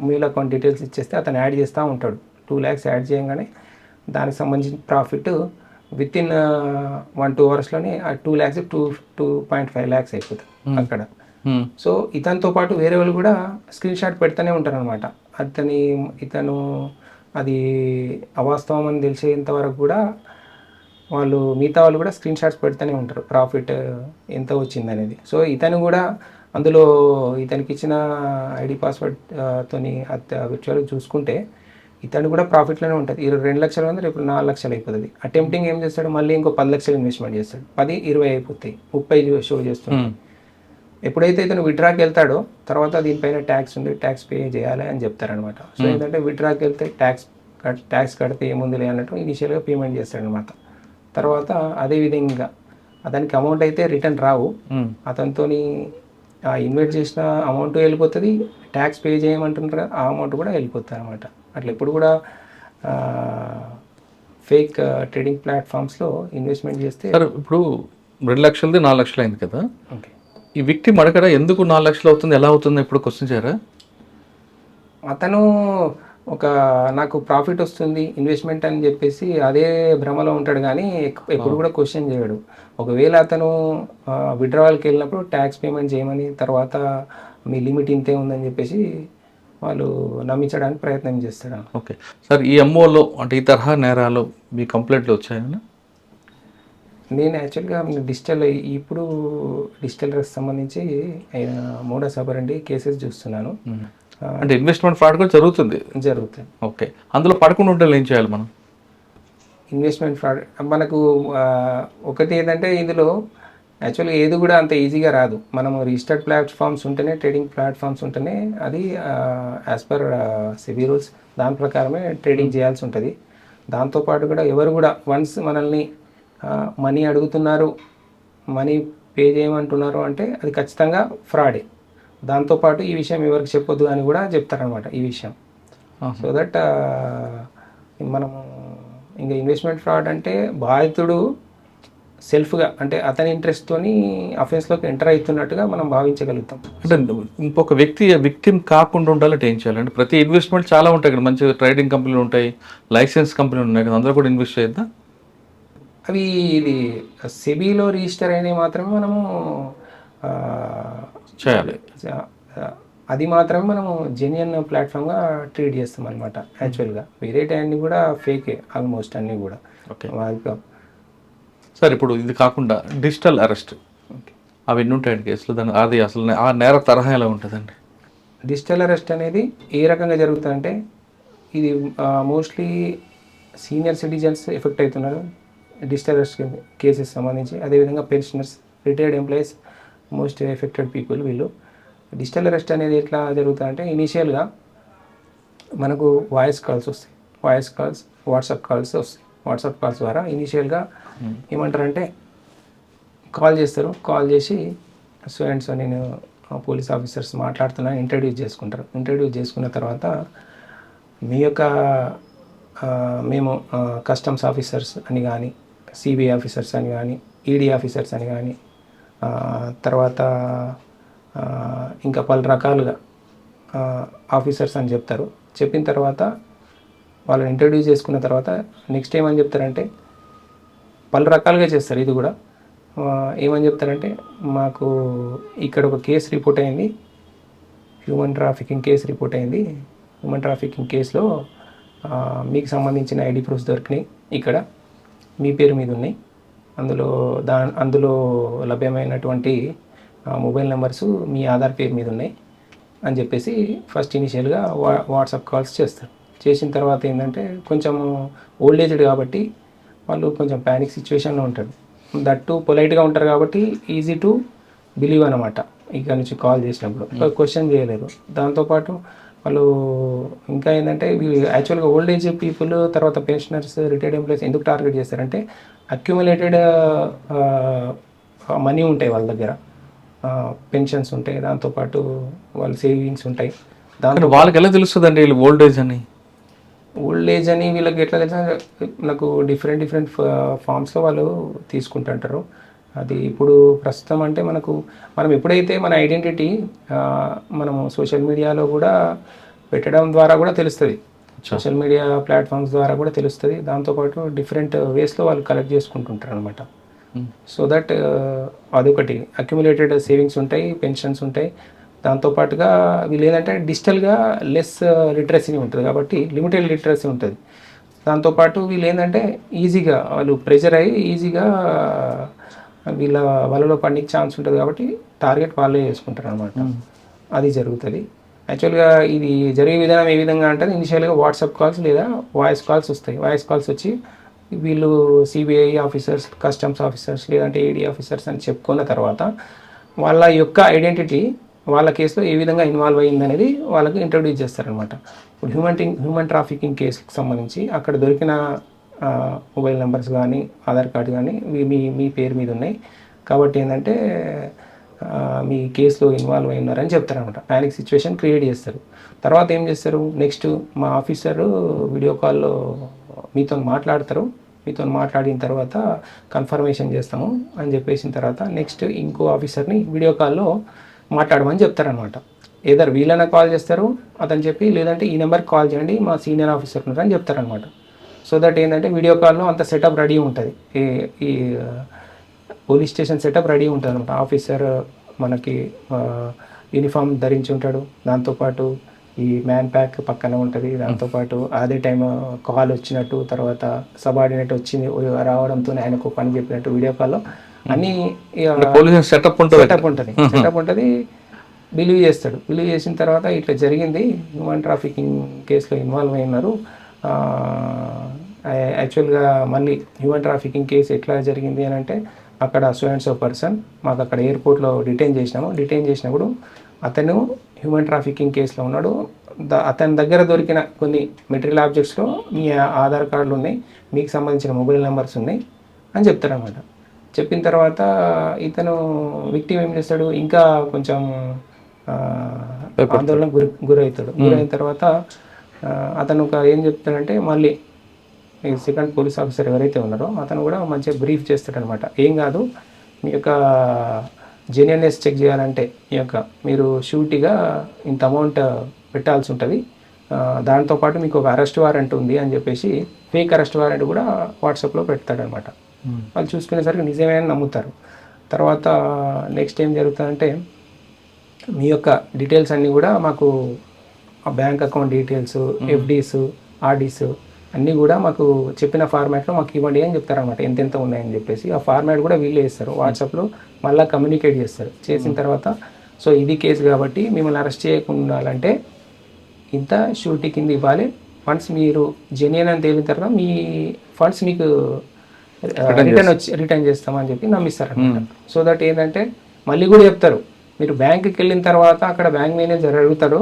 mule account details ఇచ్చేస్తే అతను యాడ్ చేస్తూ ఉంటాడు. 2 lakhs యాడ్ చేయగానే దానికి సంబంధించిన ప్రాఫిట్ విత్ ఇన్ 1-2 hours-లోనే ఆ 2 lakhs 2.5 lakhs అయిపోతుంది అక్కడ. సో ఇతనితో పాటు వేరే వాళ్ళు కూడా స్క్రీన్ షాట్ పెడుతూనే ఉంటారు అనమాట. ఇతను అది అవాస్తవం అని తెలిసేంత వరకు కూడా వాళ్ళు మిగతా వాళ్ళు కూడా స్క్రీన్ షాట్స్ పెడుతూనే ఉంటారు ప్రాఫిట్ ఎంత వచ్చింది అనేది. సో ఇతను కూడా అందులో ఇతనికి ఇచ్చిన ఐడి పాస్వర్డ్ తోని విర్చువల్గా చూసుకుంటే ఇతను కూడా ప్రాఫిట్లోనే ఉంటుంది. 2 లక్షలు ఉంది, రేపు 4 లక్షలు అయిపోతుంది. అటెంప్టింగ్ ఏం చేస్తాడు, మళ్ళీ ఇంకో 10 లక్షలు ఇన్వెస్ట్మెంట్ చేస్తాడు. 10-20 అయిపోతాయి, 30 షో చేస్తుంది. ఎప్పుడైతే ఇతను విత్డ్రాకి వెళ్తాడో తర్వాత దీనిపైన ట్యాక్స్ ఉంది, ట్యాక్స్ పే చేయాలి అని చెప్తారనమాట. సో ఏంటంటే విత్డ్రాకి వెళ్తే ట్యాక్స్ కడితే ఏముందిలే అన్నట్టు ఇనిషియల్గా పేమెంట్ చేస్తాడనమాట. తర్వాత అదేవిధంగా అతనికి అమౌంట్ అయితే రిటర్న్ రావు, అతనితోని ఇన్వెస్ట్ చేసిన అమౌంట్ వెళ్ళిపోతుంది, ట్యాక్స్ పే చేయమంటున్నారు కదా ఆ అమౌంట్ కూడా వెళ్ళిపోతుంది అనమాట. అట్లా ఎప్పుడు కూడా ఫేక్ ట్రేడింగ్ ప్లాట్ఫామ్స్లో ఇన్వెస్ట్మెంట్ చేస్తే. సార్, ఇప్పుడు 2 లక్షలది 4 లక్షలు అయింది కదా, ఓకే, ఈ విక్టిమ్ అడగరా ఎందుకు 4 లక్షలు అవుతుంది, ఎలా అవుతుంది, ఇప్పుడు క్వశ్చన్ చేయరా? అతను నాకు ప్రాఫిట్ వస్తుంది ఇన్వెస్ట్మెంట్ అని చెప్పేసి అదే భ్రమలో ఉంటాడు, కానీ ఎప్పుడు కూడా క్వశ్చన్ చేయడు. ఒకవేళ అతను విత్డ్రావల్కి వెళ్ళినప్పుడు ట్యాక్స్ పేమెంట్ చేయమని, తర్వాత మీ లిమిట్ ఇంతే ఉందని చెప్పేసి వాళ్ళు నమ్మించడానికి ప్రయత్నం చేస్తారు. ఓకే సార్, ఈ ఎంఓలో అంటే ఈ తరహా నేరాలు మీ కంప్లైంట్లు వచ్చాయన్నా? నేను యాక్చువల్గా ఇప్పుడు డిజిటల్ సంబంధించి మోడస్ ఆపరెండి కేసెస్ చూస్తున్నాను. అంటే ఇన్వెస్ట్మెంట్ ఫ్రాడ్ కూడా జరుగుతుంది. ఓకే, అందులో పడకుండా ఉంటే ఏం చేయాలి మనం? ఇన్వెస్ట్మెంట్ ఫ్రాడ్ మనకు ఒకటి ఏంటంటే ఇందులో యాక్చువల్గా ఏది కూడా అంత ఈజీగా రాదు. మనము రిజిస్టర్డ్ ప్లాట్ఫామ్స్ ఉంటేనే, ట్రేడింగ్ ప్లాట్ఫామ్స్ ఉంటేనే అది యాజ్ పర్ సెబీ రూల్స్ దాని ప్రకారమే ట్రేడింగ్ చేయాల్సి ఉంటుంది. దాంతోపాటు కూడా ఎవరు కూడా వన్స్ మనల్ని మనీ అడుగుతున్నారు, మనీ పే చేయమంటున్నారు అంటే అది ఖచ్చితంగా ఫ్రాడే. దాంతోపాటు ఈ విషయం ఎవరికి చెప్పొద్దు అని కూడా చెప్తారనమాట ఈ విషయం. సో దట్ మనము ఇంకా ఇన్వెస్ట్మెంట్ ఫ్రాడ్ అంటే బాధితుడు సెల్ఫ్గా అంటే అతని ఇంట్రెస్ట్తోని అఫెన్స్లోకి ఎంటర్ అవుతున్నట్టుగా మనం భావించగలుగుతాం. అంటే ఇంకొక విక్టిమ్ కాకుండా ఉండాలంటే ఏం చేయాలి? అంటే ప్రతి ఇన్వెస్ట్మెంట్ చాలా ఉంటాయి కదా, మంచి ట్రేడింగ్ కంపెనీలు ఉంటాయి, లైసెన్స్ కంపెనీలు ఉన్నాయి కదా, అందులో కూడా ఇన్వెస్ట్ చేయొద్దా? అవి ఇది సెబీలో రిజిస్టర్ అయినవి మాత్రమే మనము చేయాలి. అది మాత్రమే మనము జెన్యున్ ప్లాట్ఫామ్గా ట్రీట్ చేస్తాం అనమాట. యాక్చువల్గా వేరే అన్నీ కూడా ఫేకే ఆల్మోస్ట్ అన్నీ కూడా. ఓకే సార్, ఇప్పుడు ఇది కాకుండా డిజిటల్ అరెస్ట్ అవి ఎన్ని ఉంటాయండి కేసులు? దాని అది అసలు ఆ నేర తరహా ఎలా ఉంటుందండి? డిజిటల్ అరెస్ట్ అనేది ఏ రకంగా జరుగుతుందంటే ఇది మోస్ట్లీ సీనియర్ సిటిజన్స్ ఎఫెక్ట్ అవుతున్నారు డిజిటల్ అరెస్ట్ కేసెస్ సంబంధించి. అదేవిధంగా pensioners, retired employees, most affected people వీళ్ళు. డిజిటల్ అరెస్ట్ అనేది ఎట్లా జరుగుతుందంటే ఇనీషియల్గా మనకు వాయిస్ కాల్స్ వస్తాయి, వాయిస్ కాల్స్, వాట్సాప్ కాల్స్ వస్తాయి. వాట్సాప్ కాల్స్ ద్వారా ఇనీషియల్గా ఏమంటారంటే కాల్ చేస్తారు. కాల్ చేసి సో అండ్ సో నేను పోలీస్ ఆఫీసర్స్ మాట్లాడుతున్నాను ఇంట్రడ్యూస్ చేసుకుంటారు. ఇంట్రడ్యూస్ చేసుకున్న తర్వాత మీ యొక్క మేము కస్టమ్స్ ఆఫీసర్స్ అని కానీ, సిబిఐ ఆఫీసర్స్ అని కానీ, ఈడీ ఆఫీసర్స్ అని కానీ, తర్వాత ఇంకా పలు రకాలుగా ఆఫీసర్స్ అని చెప్తారు. చెప్పిన తర్వాత వాళ్ళని ఇంట్రడ్యూస్ చేసుకున్న తర్వాత నెక్స్ట్ ఏమని చెప్తారంటే పలు రకాలుగా చేస్తారు. ఇది కూడా ఏమని చెప్తారంటే మాకు ఇక్కడ ఒక కేసు రిపోర్ట్ అయింది, హ్యూమన్ ట్రాఫికింగ్ కేసు రిపోర్ట్ అయింది. హ్యూమన్ ట్రాఫికింగ్ కేసులో మీకు సంబంధించిన ఐడి ప్రూఫ్స్ దొరికినాయి, ఇక్కడ మీ పేరు మీద ఉన్నాయి, అందులో లభ్యమైనటువంటి మొబైల్ నెంబర్స్ మీ ఆధార్ పేరు మీద ఉన్నాయి అని చెప్పేసి ఫస్ట్ ఇనిషియల్గా వాట్సాప్ కాల్స్ చేస్తారు. చేసిన తర్వాత ఏంటంటే కొంచెం ఓల్డ్ ఏజ్డ్ కాబట్టి వాళ్ళు కొంచెం ప్యానిక్ సిచ్యువేషన్లో ఉంటారు. దట్టు పొలైట్గా ఉంటారు కాబట్టి ఈజీ టు బిలీవ్ అనమాట. ఇక్కడ నుంచి కాల్ చేసినప్పుడు క్వశ్చన్ చేయలేరు. దాంతోపాటు వాళ్ళు ఇంకా ఏంటంటే యాక్చువల్గా ఓల్డ్ ఏజ్ పీపుల్, తర్వాత పెన్షనర్స్, రిటైర్డ్ ఎంప్లాయీస్ ఎందుకు టార్గెట్ చేస్తారంటే అక్యుములేటెడ్ మనీ ఉంటాయి వాళ్ళ దగ్గర, పెన్షన్స్ ఉంటాయి, దాంతోపాటు వాళ్ళ సేవింగ్స్ ఉంటాయి. దాంట్లో వాళ్ళకి ఎలా తెలుస్తుందండి వీళ్ళు ఓల్డ్ ఏజ్ అని? ఓల్డ్ ఏజ్ అని వీళ్ళకి ఎట్లా తెలుసా, నాకు డిఫరెంట్ ఫామ్స్లో వాళ్ళు తీసుకుంటుంటారు. అది ఇప్పుడు ప్రస్తుతం అంటే మనం ఎప్పుడైతే మన ఐడెంటిటీ మనము సోషల్ మీడియాలో కూడా పెట్టడం ద్వారా కూడా తెలుస్తుంది, సోషల్ మీడియా ప్లాట్ఫామ్స్ ద్వారా కూడా తెలుస్తుంది. దాంతోపాటు డిఫరెంట్ వేస్లో వాళ్ళు కలెక్ట్ చేసుకుంటుంటారు అనమాట. సో దట్ అదొకటి. అక్యుములేటెడ్ సేవింగ్స్ ఉంటాయి, పెన్షన్స్ ఉంటాయి. దాంతోపాటుగా వీళ్ళు ఏంటంటే డిజిటల్గా లెస్ లిటరసీ ఉంటుంది కాబట్టి లిమిటెడ్ లిటరసీ ఉంటుంది. దాంతోపాటు వీళ్ళు ఏంటంటే ఈజీగా వాళ్ళు ప్రెషర్ అయ్యి ఈజీగా వాళ్ళలో పండికి ఛాన్స్ ఉంటుంది కాబట్టి టార్గెట్ వాళ్ళే చేసుకుంటారు అనమాట. అది జరుగుతుంది. యాక్చువల్గా ఇది జరిగే విధానం ఏ విధంగా అంటే ఇనిషియల్గా వాట్సాప్ కాల్స్ లేదా వాయిస్ కాల్స్ వస్తాయి. వాయిస్ కాల్స్ వచ్చి వీళ్ళు సిబిఐ ఆఫీసర్స్, కస్టమ్స్ ఆఫీసర్స్ లేదంటే ఈడీ ఆఫీసర్స్ అని చెప్పుకున్న తర్వాత వాళ్ళ యొక్క ఐడెంటిటీ వాళ్ళ కేసులో ఏ విధంగా ఇన్వాల్వ్ అయ్యిందనేది వాళ్ళకి ఇంట్రడ్యూస్ చేస్తారనమాట. ఇప్పుడు హ్యూమన్ ట్రాఫికింగ్ కేసుకి సంబంధించి అక్కడ దొరికిన మొబైల్ నెంబర్స్ కానీ, ఆధార్ కార్డు కానీ మీ పేరు మీద ఉన్నాయి కాబట్టి ఏంటంటే మీ కేసులో ఇన్వాల్వ్ అయి ఉన్నారని చెప్తారనమాట. ప్యానిక్ సిచ్యువేషన్ క్రియేట్ చేస్తారు. తర్వాత ఏం చేస్తారు, నెక్స్ట్ మా ఆఫీసరు వీడియో కాల్లో మీతో మాట్లాడతారు. మీతో మాట్లాడిన తర్వాత కన్ఫర్మేషన్ చేస్తాము అని చెప్పేసిన తర్వాత నెక్స్ట్ ఇంకో ఆఫీసర్ని వీడియో కాల్లో మాట్లాడమని చెప్తారనమాట. ఏదర్ వీళ్ళైనా కాల్ చేస్తారు అతను చెప్పి, లేదంటే ఈ నెంబర్కి కాల్ చేయండి మా సీనియర్ ఆఫీసర్ ఉన్నారని చెప్తారనమాట. సో దట్ ఏంటంటే వీడియో కాల్లో అంత సెటప్ రెడీ ఉంటుంది, ఈ పోలీస్ స్టేషన్ సెటప్ రెడీ ఉంటుంది అనమాట. ఆఫీసర్ మనకి యూనిఫామ్ ధరించి ఉంటాడు, దాంతోపాటు ఈ మ్యాన్ ప్యాక్ పక్కన ఉంటుంది. దాంతోపాటు అదే టైం కాల్ వచ్చినట్టు, తర్వాత సబార్డినేట్ వచ్చింది రావడంతో ఆయనకు పని చెప్పినట్టు వీడియో కాల్లో అన్నీ పోలీస్ సెటప్ సెటప్ ఉంటుంది. బిలీవ్ చేస్తాడు. బిలీవ్ చేసిన తర్వాత ఇట్లా జరిగింది, హ్యూమన్ ట్రాఫికింగ్ కేసులో ఇన్వాల్వ్ అయినారు. యాక్చువల్గా మళ్ళీ హ్యూమన్ ట్రాఫికింగ్ కేసు ఎట్లా జరిగింది అని అంటే, అక్కడ సో అండ్ సో పర్సన్ మాకు అక్కడ ఎయిర్పోర్ట్లో డిటైన్ చేసినాము. డిటైన్ చేసినప్పుడు అతను హ్యూమన్ ట్రాఫికింగ్ కేసులో ఉన్నాడు. అతని దగ్గర దొరికిన కొన్ని మెటీరియల్ ఆబ్జెక్ట్స్లో మీ ఆధార్ కార్డులు ఉన్నాయి, మీకు సంబంధించిన మొబైల్ నెంబర్స్ ఉన్నాయి అని చెప్తారనమాట. చెప్పిన తర్వాత ఇతను విక్టిమ్ ఏం చేస్తాడు, ఇంకా కొంచెం ఆందోళన గురవుతాడు. గురైన తర్వాత అతను ఏం చెప్తాడంటే, మళ్ళీ ఈ సెకండ్ పోలీస్ ఆఫీసర్ ఎవరైతే ఉన్నారో అతను కూడా మంచిగా బ్రీఫ్ చేస్తాడనమాట. ఏం కాదు, మీ యొక్క జెన్యున్నెస్ చెక్ చేయాలంటే మీరు షూరిటీగా ఇంత అమౌంట్ పెట్టాల్సి ఉంటుంది, దాంతోపాటు మీకు ఒక అరెస్ట్ వారెంట్ ఉంది అని చెప్పేసి ఫేక్ అరెస్ట్ వారెంట్ కూడా వాట్సాప్లో పెడతాడనమాట. వాళ్ళు చూసుకునేసరికి నిజమే అని నమ్ముతారు. తర్వాత నెక్స్ట్ ఏం జరుగుతుందంటే, మీ యొక్క డీటెయిల్స్ అన్నీ కూడా మాకు బ్యాంక్ అకౌంట్ డీటెయిల్స్, ఎఫ్డీస్, ఆర్డీస్ అన్నీ కూడా మాకు చెప్పిన ఫార్మాట్లో మాకు ఇవ్వండి అని చెప్తారనమాట. ఎంతెంత ఉన్నాయని చెప్పేసి ఆ ఫార్మాట్ కూడా వీళ్ళే ఇస్తారు. వాట్సాప్లో మళ్ళీ కమ్యూనికేట్ చేస్తారు. చేసిన తర్వాత సో ఇది కేసు కాబట్టి మిమ్మల్ని అరెస్ట్ చేయకుండా ఉండాలంటే ఇంత షూరిటీ కింద ఇవ్వాలి, ఫండ్స్ మీరు జెన్యున్ అని తేలిన తర్వాత మీ ఫండ్స్ మీకు రిటర్న్ చేస్తామని చెప్పి నమ్మిస్తారనమాట. సో దట్ ఏంటంటే మళ్ళీ కూడా చెప్తారు, మీరు బ్యాంకుకి వెళ్ళిన తర్వాత అక్కడ బ్యాంక్ మేనేజర్ అడుగుతారు,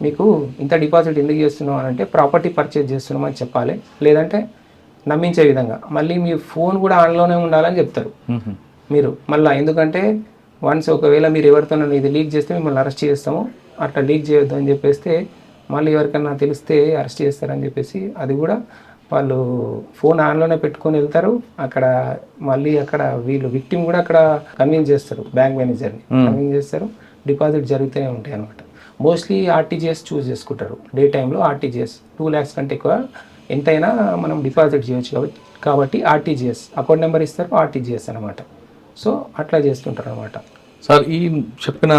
మీకు ఇంత డిపాజిట్ ఎందుకు చేస్తున్నాం అని అంటే ప్రాపర్టీ పర్చేజ్ చేస్తున్నాం అని చెప్పాలి, లేదంటే నమ్మించే విధంగా మళ్ళీ మీ ఫోన్ కూడా ఆన్లోనే ఉండాలని చెప్తారు మీరు మళ్ళీ. ఎందుకంటే వన్స్ ఒకవేళ మీరు ఎవరితోనో ఇది లీక్ చేస్తే మిమ్మల్ని అరెస్ట్ చేస్తాము, అట్లా లీక్ చేయొద్దు అని చెప్పేస్తే మళ్ళీ ఎవరికన్నా తెలిస్తే అరెస్ట్ చేస్తారని చెప్పేసి అది కూడా వాళ్ళు ఫోన్ ఆన్లోనే పెట్టుకొని వెళ్తారు. అక్కడ మళ్ళీ అక్కడ వీళ్ళు విక్టిమ్ కూడా అక్కడ కన్విన్స్ చేస్తారు, బ్యాంక్ మేనేజర్ని కన్విన్స్ చేస్తారు. డిపాజిట్ జరుగుతూనే ఉంటాయి అనమాట. మోస్ట్లీ ఆర్టీజీఎస్ చూస్ చేసుకుంటారు. డే టైంలో ఆర్టీజీఎస్ 2 lakhs కంటే ఎక్కువ ఎంతైనా మనం డిపాజిట్ చేయొచ్చు కాబట్టి ఆర్టీజీఎస్ అకౌంట్ నెంబర్ ఇస్తారు, ఆర్టీజీఎస్ అనమాట. సో అట్లా చేస్తుంటారు అనమాట. సార్, ఈ చెప్పిన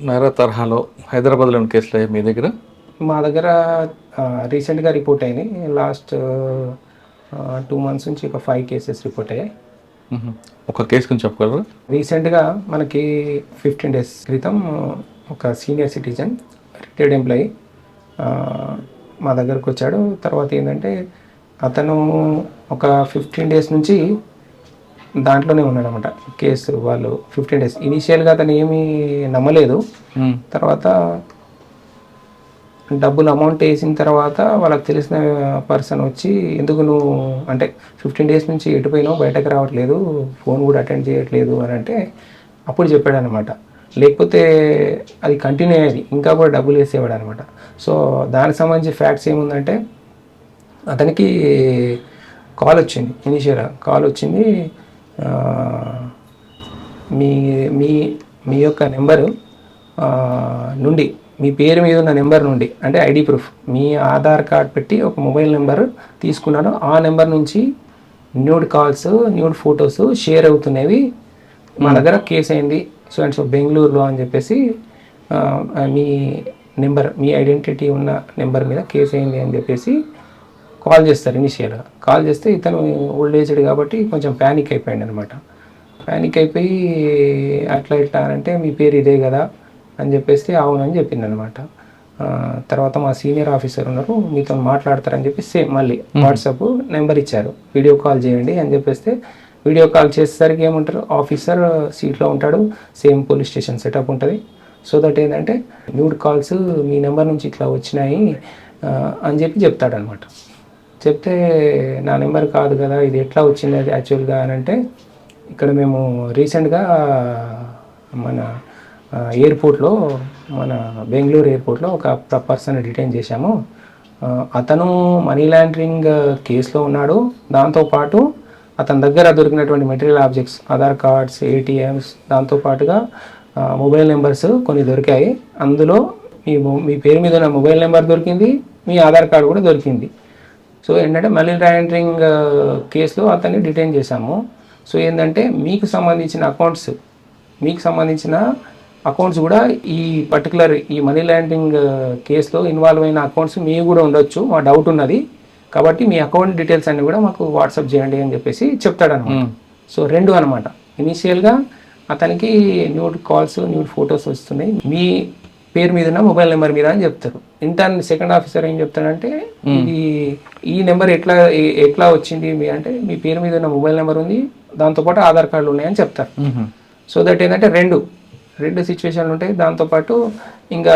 నేర తరహాలో హైదరాబాద్లోని కేసులు మీ దగ్గర? మా దగ్గర రీసెంట్గా రిపోర్ట్ అయినాయి. లాస్ట్ 2 months నుంచి ఒక 5 cases రిపోర్ట్ అయ్యాయి. ఒక కేసు గురించి చెప్పగలరా? రీసెంట్గా మనకి 15 days క్రితం ఒక సీనియర్ సిటిజన్ రిటైర్డ్ ఎంప్లాయీ మా దగ్గరకు వచ్చాడు. తర్వాత ఏంటంటే అతను ఒక 15 days నుంచి దాంట్లోనే ఉన్నాడు అనమాట. కేసు వాళ్ళు 15 days ఇనీషియల్గా అతను ఏమీ నమ్మలేదు. తర్వాత డబ్బులు అమౌంట్ వేసిన తర్వాత వాళ్ళకి తెలిసిన పర్సన్ వచ్చి, ఎందుకు నువ్వు అంటే 15 days నుంచి ఎటుపోయినావు, బయటకు రావట్లేదు, ఫోన్ కూడా అటెండ్ చేయట్లేదు అని అంటే అప్పుడు చెప్పాడు అనమాట. లేకపోతే అది కంటిన్యూ అయ్యేది, ఇంకా కూడా డబ్బులు వేసేవాడు అనమాట. సో దానికి సంబంధించి ఫ్యాక్ట్స్ ఏముందంటే, అతనికి కాల్ వచ్చింది, ఇనిషియల్గా కాల్ వచ్చింది, మీ మీ మీ యొక్క నెంబరు నుండి, మీ పేరు మీద ఉన్న నెంబర్ నుండి, అంటే ఐడి ప్రూఫ్, మీ ఆధార్ కార్డ్ పెట్టి ఒక మొబైల్ నెంబర్ తీసుకున్నాను, ఆ నెంబర్ నుంచి nude calls, nude photos share అవుతున్నవి, మా దగ్గర కేసు అయింది సో అండ్ సో బెంగళూరులో అని చెప్పేసి మీ నెంబర్, మీ ఐడెంటిటీ ఉన్న నెంబర్ మీద కేసు అయింది అని చెప్పేసి కాల్ చేస్తారు. ఇనిషియల్గా కాల్ చేస్తే ఇతను ఓల్డ్ ఏజ్డ్ కాబట్టి కొంచెం ప్యానిక్ అయిపోయాడు అనమాట. ప్యానిక్ అయిపోయి అట్లా ఇట్లా అంటే మీ పేరు ఇదే కదా అని చెప్పేసి అవునని చెప్పింది అనమాట. తర్వాత మా సీనియర్ ఆఫీసర్ ఉన్నారు, మీతో మాట్లాడతారని చెప్పి సేమ్ మళ్ళీ వాట్సాప్ నెంబర్ ఇచ్చారు, వీడియో కాల్ చేయండి అని చెప్పేస్తే వీడియో కాల్ చేసేసరికి ఏమంటారు, ఆఫీసర్ సీట్లో ఉంటాడు, సేమ్ పోలీస్ స్టేషన్ సెటప్ ఉంటుంది. సో దట్ ఏంటంటే న్యూడ్ కాల్స్ మీ నెంబర్ నుంచి ఇట్లా వచ్చినాయి అని చెప్పి చెప్తాడనమాట. చెప్తే నా నెంబర్ కాదు కదా, ఇది ఎట్లా వచ్చింది అది యాక్చువల్గా అని అంటే, ఇక్కడ మేము రీసెంట్గా మన ఎయిర్పోర్ట్లో, మన బెంగళూరు ఎయిర్పోర్ట్లో ఒక పర్సన్ డిటైన్ చేశాము. అతను మనీ లాండరింగ్ కేసులో ఉన్నాడు. దాంతోపాటు అతని దగ్గర దొరికినటువంటి material objects, Aadhaar cards, ATMs, దాంతోపాటుగా మొబైల్ నెంబర్స్ కొన్ని దొరికాయి. అందులో మీ పేరు మీద ఉన్న మొబైల్ నెంబర్ దొరికింది, మీ ఆధార్ కార్డు కూడా దొరికింది. సో ఏంటంటే మనీ లాండరింగ్ కేసులో అతన్ని డిటైన్ చేశాము. సో ఏంటంటే మీకు సంబంధించిన అకౌంట్స్, మీకు సంబంధించిన అకౌంట్స్ కూడా ఈ పర్టికులర్ ఈ మనీ లాండరింగ్ కేసులో ఇన్వాల్వ్ అయిన అకౌంట్స్ మీ కూడా ఉండొచ్చు, మా డౌట్ ఉన్నది కాబట్టి మీ అకౌంట్ డీటెయిల్స్ అన్ని కూడా మాకు వాట్సాప్ చేయండి అని చెప్పేసి చెప్తాడనమాట. సో రెండు అనమాట. ఇనీషియల్గా అతనికి న్యూడ్ కాల్స్, న్యూడ్ ఫొటోస్ వస్తున్నాయి, మీ పేరు మీద ఉన్న మొబైల్ నెంబర్ మీద అని చెప్తారు. ఇంటర్న్ సెకండ్ ఆఫీసర్ ఏం చెప్తాడంటే ఇది ఈ నెంబర్ ఎట్లా వచ్చింది మీ అంటే మీ పేరు మీద ఉన్న మొబైల్ నెంబర్ ఉంది, దాంతోపాటు ఆధార్ కార్డులు ఉన్నాయని చెప్తారు. సో దట్ ఏంటంటే రెండు సిచ్యువేషన్లు ఉంటాయి. దాంతోపాటు ఇంకా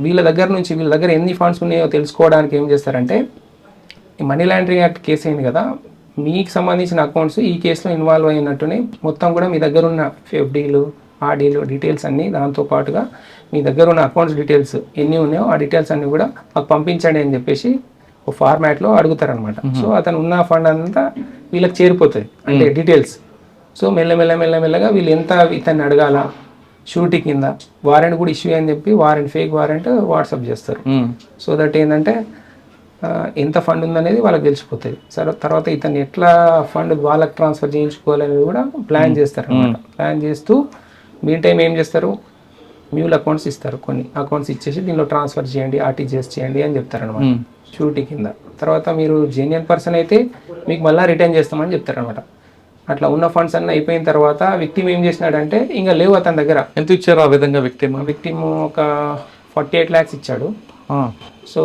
వీళ్ళ దగ్గర ఎన్ని ఫండ్స్ ఉన్నాయో తెలుసుకోవడానికి ఏం చేస్తారంటే ఈ మనీ లాండరింగ్ యాక్ట్ కేసు అయింది కదా, మీకు సంబంధించిన అకౌంట్స్ ఈ కేసులో ఇన్వాల్వ్ అయినట్టునే మొత్తం కూడా మీ దగ్గర ఉన్న ఎఫ్డీలు, ఆర్డీలు డీటెయిల్స్ అన్నీ, దాంతోపాటుగా మీ దగ్గర ఉన్న అకౌంట్స్ డీటెయిల్స్ ఎన్ని ఉన్నాయో ఆ డీటెయిల్స్ అన్నీ కూడా మాకు పంపించండి అని చెప్పేసి ఒక ఫార్మాట్లో అడుగుతారనమాట. సో అతను ఉన్న ఫండ్ అంతా వీళ్ళకి చేరిపోతుంది అంటే డీటెయిల్స్. సో మెల్లగా వీళ్ళు ఎంత ఇతన్ని అడగాల షూరిటీ కింద వారెంట్ కూడా ఇష్యూ అని చెప్పి ఫేక్ వారెంట్ వాట్సాప్ చేస్తారు. సో దట్ ఏంటంటే ఎంత ఫండ్ ఉందనేది వాళ్ళకి తెలిసిపోతుంది. సరే తర్వాత ఇతన్ని ఎట్లా ఫండ్ వాళ్ళకి ట్రాన్స్ఫర్ చేయించుకోవాలనేది కూడా ప్లాన్ చేస్తారు అనమాట. ప్లాన్ చేస్తూ మీన్ టైం ఏం చేస్తారు, మ్యూల్ అకౌంట్స్ ఇస్తారు, కొన్ని అకౌంట్స్ ఇచ్చేసి దీనిలో ట్రాన్స్ఫర్ చేయండి, ఆర్టీజీఎస్ చేయండి అని చెప్తారనమాట షూరిటీ కింద. తర్వాత మీరు జెన్యున్ పర్సన్ అయితే మీకు మళ్ళీ రిటర్న్ చేస్తామని చెప్తారనమాట. అట్లా ఉన్న ఫండ్స్ అన్నీ అయిపోయిన తర్వాత విక్టిమ్ ఏం చేసినాడంటే ఇంకా లేవు అతని దగ్గర. ఎంత ఇచ్చారు ఆ విధంగా విక్టిమ్ ఒక 48 lakhs ఇచ్చాడు. సో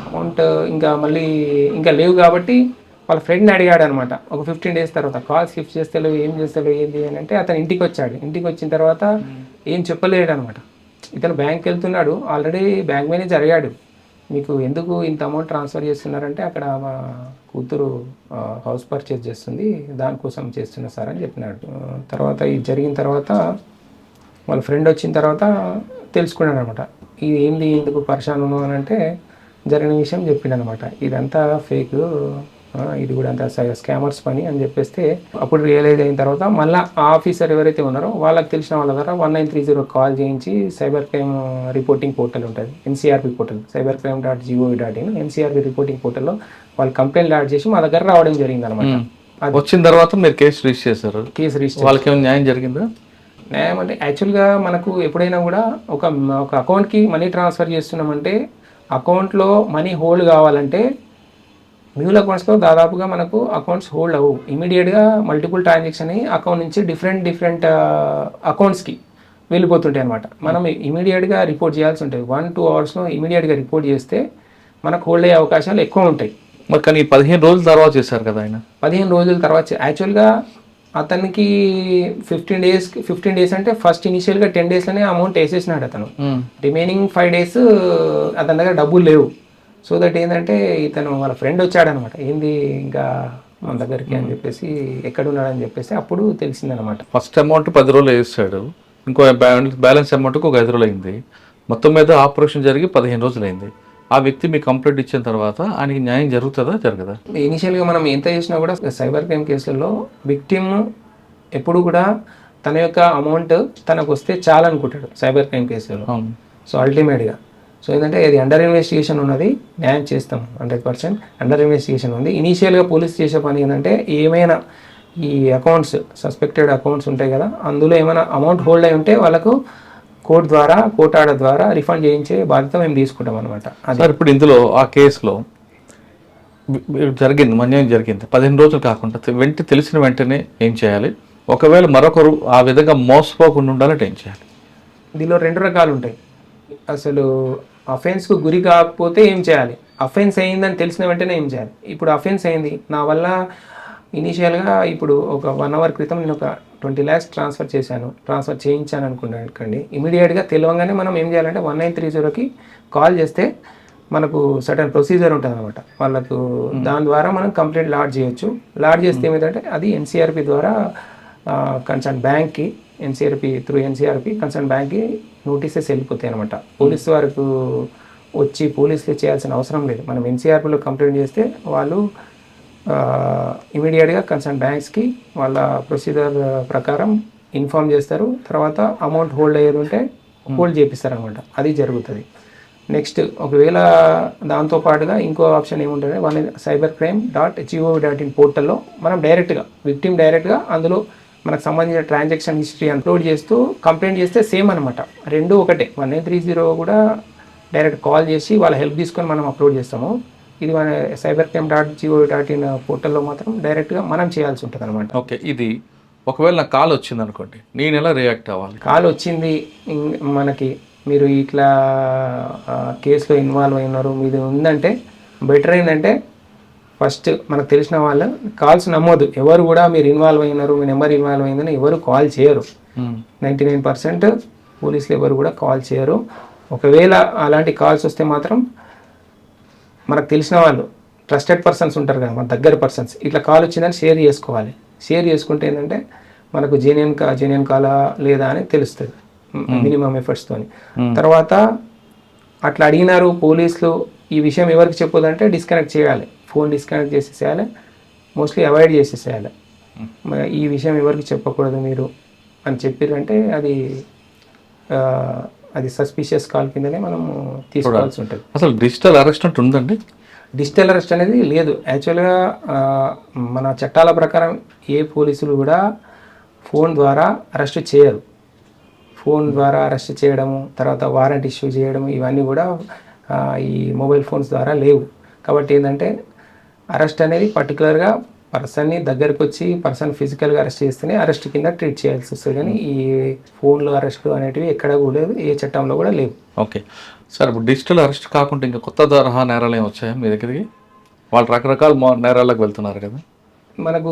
అమౌంట్ ఇంకా లేవు కాబట్టి వాళ్ళ ఫ్రెండ్ని అడిగాడు అనమాట. ఒక 15 days తర్వాత కాల్స్ లిఫ్ట్ చేస్తలేవు, ఏం చేస్తలేవు ఏంటి అని అంటే అతను ఇంటికి వచ్చాడు. ఇంటికి వచ్చిన తర్వాత ఏం చెప్పలేడు అనమాట. ఇతను బ్యాంక్కి వెళ్తున్నాడు, ఆల్రెడీ బ్యాంక్ మేనేజర్ అడిగాడు మీకు ఎందుకు ఇంత అమౌంట్ ట్రాన్స్ఫర్ చేస్తున్నారంటే అక్కడ మా కూతురు హౌస్ పర్చేజ్ చేస్తుంది, దానికోసం చేస్తున్నా సార్ అని చెప్పినాడు. తర్వాత ఇది జరిగిన తర్వాత వాళ్ళ ఫ్రెండ్ వచ్చిన తర్వాత తెలుసుకున్నాడు అనమాట. ఇది ఏంది ఎందుకు పరిశాను అని అంటే జరిగిన విషయం చెప్పిండు అనమాట. ఇదంతా ఫేక్, ఇది కూడా అంతా స్కామర్స్ పని అని చెప్పేస్తే అప్పుడు రియలైజ్ అయిన తర్వాత మళ్ళీ ఆ ఆఫీసర్ ఎవరైతే ఉన్నారో వాళ్ళకి తెలిసిన వాళ్ళ ద్వారా 1930 కాల్ చేయించి సైబర్ క్రైమ్ రిపోర్టింగ్ పోర్టల్ ఉంటుంది, NCRP portal, cybercrime.gov.in NCRP reporting పోర్టల్లో వాళ్ళు కంప్లైంట్ లాడ్ చేసి మా దగ్గర రావడం జరిగింది అనమాట. వచ్చిన తర్వాత మీరు కేసు రిజిస్టర్ చేశారు. కేసు రిజిస్టర్ వాళ్ళకి ఏమైనా న్యాయం జరిగిందా? న్యాయం అంటే యాక్చువల్గా మనకు ఎప్పుడైనా కూడా ఒక అకౌంట్కి మనీ ట్రాన్స్ఫర్ చేస్తున్నామంటే అకౌంట్లో మనీ హోల్డ్ కావాలంటే మ్యూల్ అకౌంట్స్లో దాదాపుగా మనకు అకౌంట్స్ హోల్డ్ అవ్వవు. ఇమీడియట్గా మల్టిపుల్ ట్రాన్సాక్షన్ అయ్యి అకౌంట్ నుంచి డిఫరెంట్ అకౌంట్స్కి వెళ్ళిపోతుంటాయి అనమాట. మనం ఇమీడియట్గా రిపోర్ట్ చేయాల్సి ఉంటుంది. 1-2 hours ఇమీడియట్గా రిపోర్ట్ చేస్తే మనకు హోల్డ్ అయ్యే అవకాశాలు ఎక్కువ ఉంటాయి. మరి కానీ 15 రోజుల తర్వాత చేశారు కదా ఆయన. 15 రోజుల తర్వాత యాక్చువల్గా అతనికి 15 days అంటే ఫస్ట్ ఇనిషియల్గా 10 daysలోనే అమౌంట్ వేసేసినాడు అతను. రిమైనింగ్ 5 days అతని దగ్గర డబ్బులు లేవు. సో దట్ ఏంటంటే ఇతను వాళ్ళ ఫ్రెండ్ వచ్చాడనమాట, ఏంది ఇంకా మన దగ్గరికి అని చెప్పేసి ఎక్కడున్నాడని చెప్పేసి అప్పుడు తెలిసిందనమాట. ఫస్ట్ అమౌంట్ 10 రోజులు వేసాడు, ఇంకో బ్యాలెన్స్ అమౌంట్కి ఒక 5 రోజులు అయింది. మొత్తం మీద ఆపరేషన్ జరిగి 15 రోజులు అయింది. ఆ వ్యక్తి మీకు కంప్లైంట్ ఇచ్చిన తర్వాత ఆయనకి న్యాయం జరుగుతుందా జరగదా? ఇనిషియల్గా మనం ఎంత చేసినా కూడా సైబర్ క్రైమ్ కేసులలో విక్టిమ్ ఎప్పుడు కూడా తన యొక్క అమౌంట్ తనకు వస్తే చాలా అనుకుంటాడు సైబర్ క్రైమ్ కేసులలో. సో అల్టిమేట్గా సో ఏంటంటే అది అండర్ ఇన్వెస్టిగేషన్ ఉన్నది, న్యాయం చేస్తాం 100% అండర్ ఇన్వెస్టిగేషన్ ఉంది. ఇనీషియల్గా పోలీస్ చేసే పని ఏంటంటే ఏమైనా ఈ అకౌంట్స్ సస్పెక్టెడ్ అకౌంట్స్ ఉంటాయి కదా, అందులో ఏమైనా అమౌంట్ హోల్డ్ అయి ఉంటే వాళ్ళకు కోర్ట్ ఆర్డర్ ద్వారా రిఫండ్ చేయించే బాధ్యత మేము తీసుకుంటాం అనమాట. సార్ ఇప్పుడు ఇందులో ఆ కేసులో జరిగింది, అన్యాయం జరిగింది, 15 రోజులు కాకుండా తెలిసిన వెంటనే ఏం చేయాలి? ఒకవేళ మరొకరు ఆ విధంగా మోసపోకుండా ఉండాలంటే ఏం చేయాలి? దీనిలో 2 రకాలు ఉంటాయి. అసలు అఫెన్స్కు గురి కాకపోతే ఏం చేయాలి, అఫెన్స్ అయిందని తెలిసిన వెంటనే ఏం చేయాలి. ఇప్పుడు అఫెన్స్ అయింది, నా వల్ల ఇనీషియల్గా ఇప్పుడు ఒక 1 hour క్రితం నేను ఒక 20 lakhs ట్రాన్స్ఫర్ చేయించాను అనుకోండి. ఇమీడియట్గా తెలియగానే మనం ఏం చేయాలంటే 1930కి కాల్ చేస్తే మనకు సర్టన్ ప్రొసీజర్ ఉంటుంది అనమాట వాళ్ళకు. దాని ద్వారా మనం కంప్లైంట్ లాడ్ చేయొచ్చు. లాడ్ చేస్తే ఏమిటంటే అది ఎన్సీఆర్పి ద్వారా కన్సర్న్ బ్యాంక్కి ఎన్సీఆర్పి కన్సర్న్ బ్యాంక్కి నోటీసెస్ వెళ్ళిపోతాయి అనమాట. పోలీసు వరకు వచ్చి పోలీసులు చేయాల్సిన అవసరం లేదు. మనం ఎన్సీఆర్పిలో కంప్లైంట్ చేస్తే వాళ్ళు ఇమీడియట్గా కన్సర్న్ బ్యాంక్స్కి వాళ్ళ ప్రొసీజర్ ప్రకారం ఇన్ఫామ్ చేస్తారు. తర్వాత అమౌంట్ హోల్డ్ అయ్యేది ఉంటే హోల్డ్ చేపిస్తారు అనమాట. అది జరుగుతుంది. నెక్స్ట్ ఒకవేళ దాంతోపాటుగా ఇంకో ఆప్షన్ ఏముంటుంది, cybercrime.gov.in పోర్టల్లో మనం విక్టిమ్ డైరెక్ట్గా అందులో మనకు సంబంధించిన ట్రాన్సాక్షన్ హిస్టరీ అప్లోడ్ చేస్తూ కంప్లైంట్ చేస్తే సేమ్ అనమాట, రెండు ఒకటే. 1830 కూడా డైరెక్ట్ కాల్ చేసి వాళ్ళ హెల్ప్ తీసుకొని మనం అప్లోడ్ చేస్తాము. ఇది మన cybercrime.gov.in పోర్టల్లో మాత్రం డైరెక్ట్గా మనం చేయాల్సి ఉంటుంది అనమాట. ఓకే, ఇది ఒకవేళ నాకు కాల్ వచ్చింది అనుకోండి, నేను ఎలా రియాక్ట్ అవ్వాలి? కాల్ వచ్చింది మనకి, మీరు ఇట్లా కేసులో ఇన్వాల్వ్ అయినారు, మీది ఉందంటే బెటర్ ఏంటంటే ఫస్ట్ మనకు తెలిసిన వాళ్ళు కాల్స్ నమ్మొద్దు. ఎవరు కూడా మీరు ఇన్వాల్వ్ అయినారు, మీ నెంబర్ ఇన్వాల్వ్ అయిందని ఎవరు కాల్ చేయరు. 99% పోలీసులు ఎవరు కూడా కాల్ చేయరు. ఒకవేళ అలాంటి కాల్స్ వస్తే మాత్రం మనకు తెలిసిన వాళ్ళు ట్రస్టెడ్ పర్సన్స్ ఉంటారు కదా, మన దగ్గర పర్సన్స్, ఇట్లా కాల్ వచ్చిందని షేర్ చేసుకోవాలి. షేర్ చేసుకుంటే ఏంటంటే మనకు జెన్యున్ కాలా లేదా అని తెలుస్తుంది మినిమం ఎఫర్ట్స్తోని. తర్వాత అట్లా అడిగినారు పోలీసులు, ఈ విషయం ఎవరికి చెప్పొద్దంటే డిస్కనెక్ట్ చేయాలి, ఫోన్ డిస్కనెక్ట్ చేసేసేయాలి, మోస్ట్లీ అవాయిడ్ చేసేసేయాలి. ఈ విషయం ఎవరికి చెప్పకూడదు మీరు అని చెప్పారంటే అది సస్పిషియస్ కాల్ కిందనే మనం తీసుకోవాల్సి ఉంటుంది. అసలు డిజిటల్ అరెస్ట్ అంటే ఉందండి? డిజిటల్ అరెస్ట్ అనేది లేదు. యాక్చువల్గా మన చట్టాల ప్రకారం ఏ పోలీసులు కూడా ఫోన్ ద్వారా అరెస్ట్ చేయరు. ఫోన్ ద్వారా అరెస్ట్ చేయడము, తర్వాత వారెంట్ ఇష్యూ చేయడం, ఇవన్నీ కూడా ఈ మొబైల్ ఫోన్స్ ద్వారా లేవు. కాబట్టి ఏంటంటే అరెస్ట్ అనేది పర్టికులర్గా పర్సన్ని దగ్గరకు వచ్చి పర్సన్ ఫిజికల్గా అరెస్ట్ చేస్తేనే అరెస్ట్ కింద ట్రీట్ చేయాల్సి వస్తుంది. కానీ ఈ ఫోన్లో అరెస్టులు అనేటివి ఎక్కడ కూడా లేదు, ఏ చట్టంలో కూడా లేవు. ఓకే సార్, ఇప్పుడు డిజిటల్ అరెస్ట్ కాకుండా ఇంకా కొత్త తరహా నేరాలు ఏమి వచ్చాయా మీ దగ్గరికి? వాళ్ళు రకరకాల నేరాలకు వెళ్తున్నారు కదా. మనకు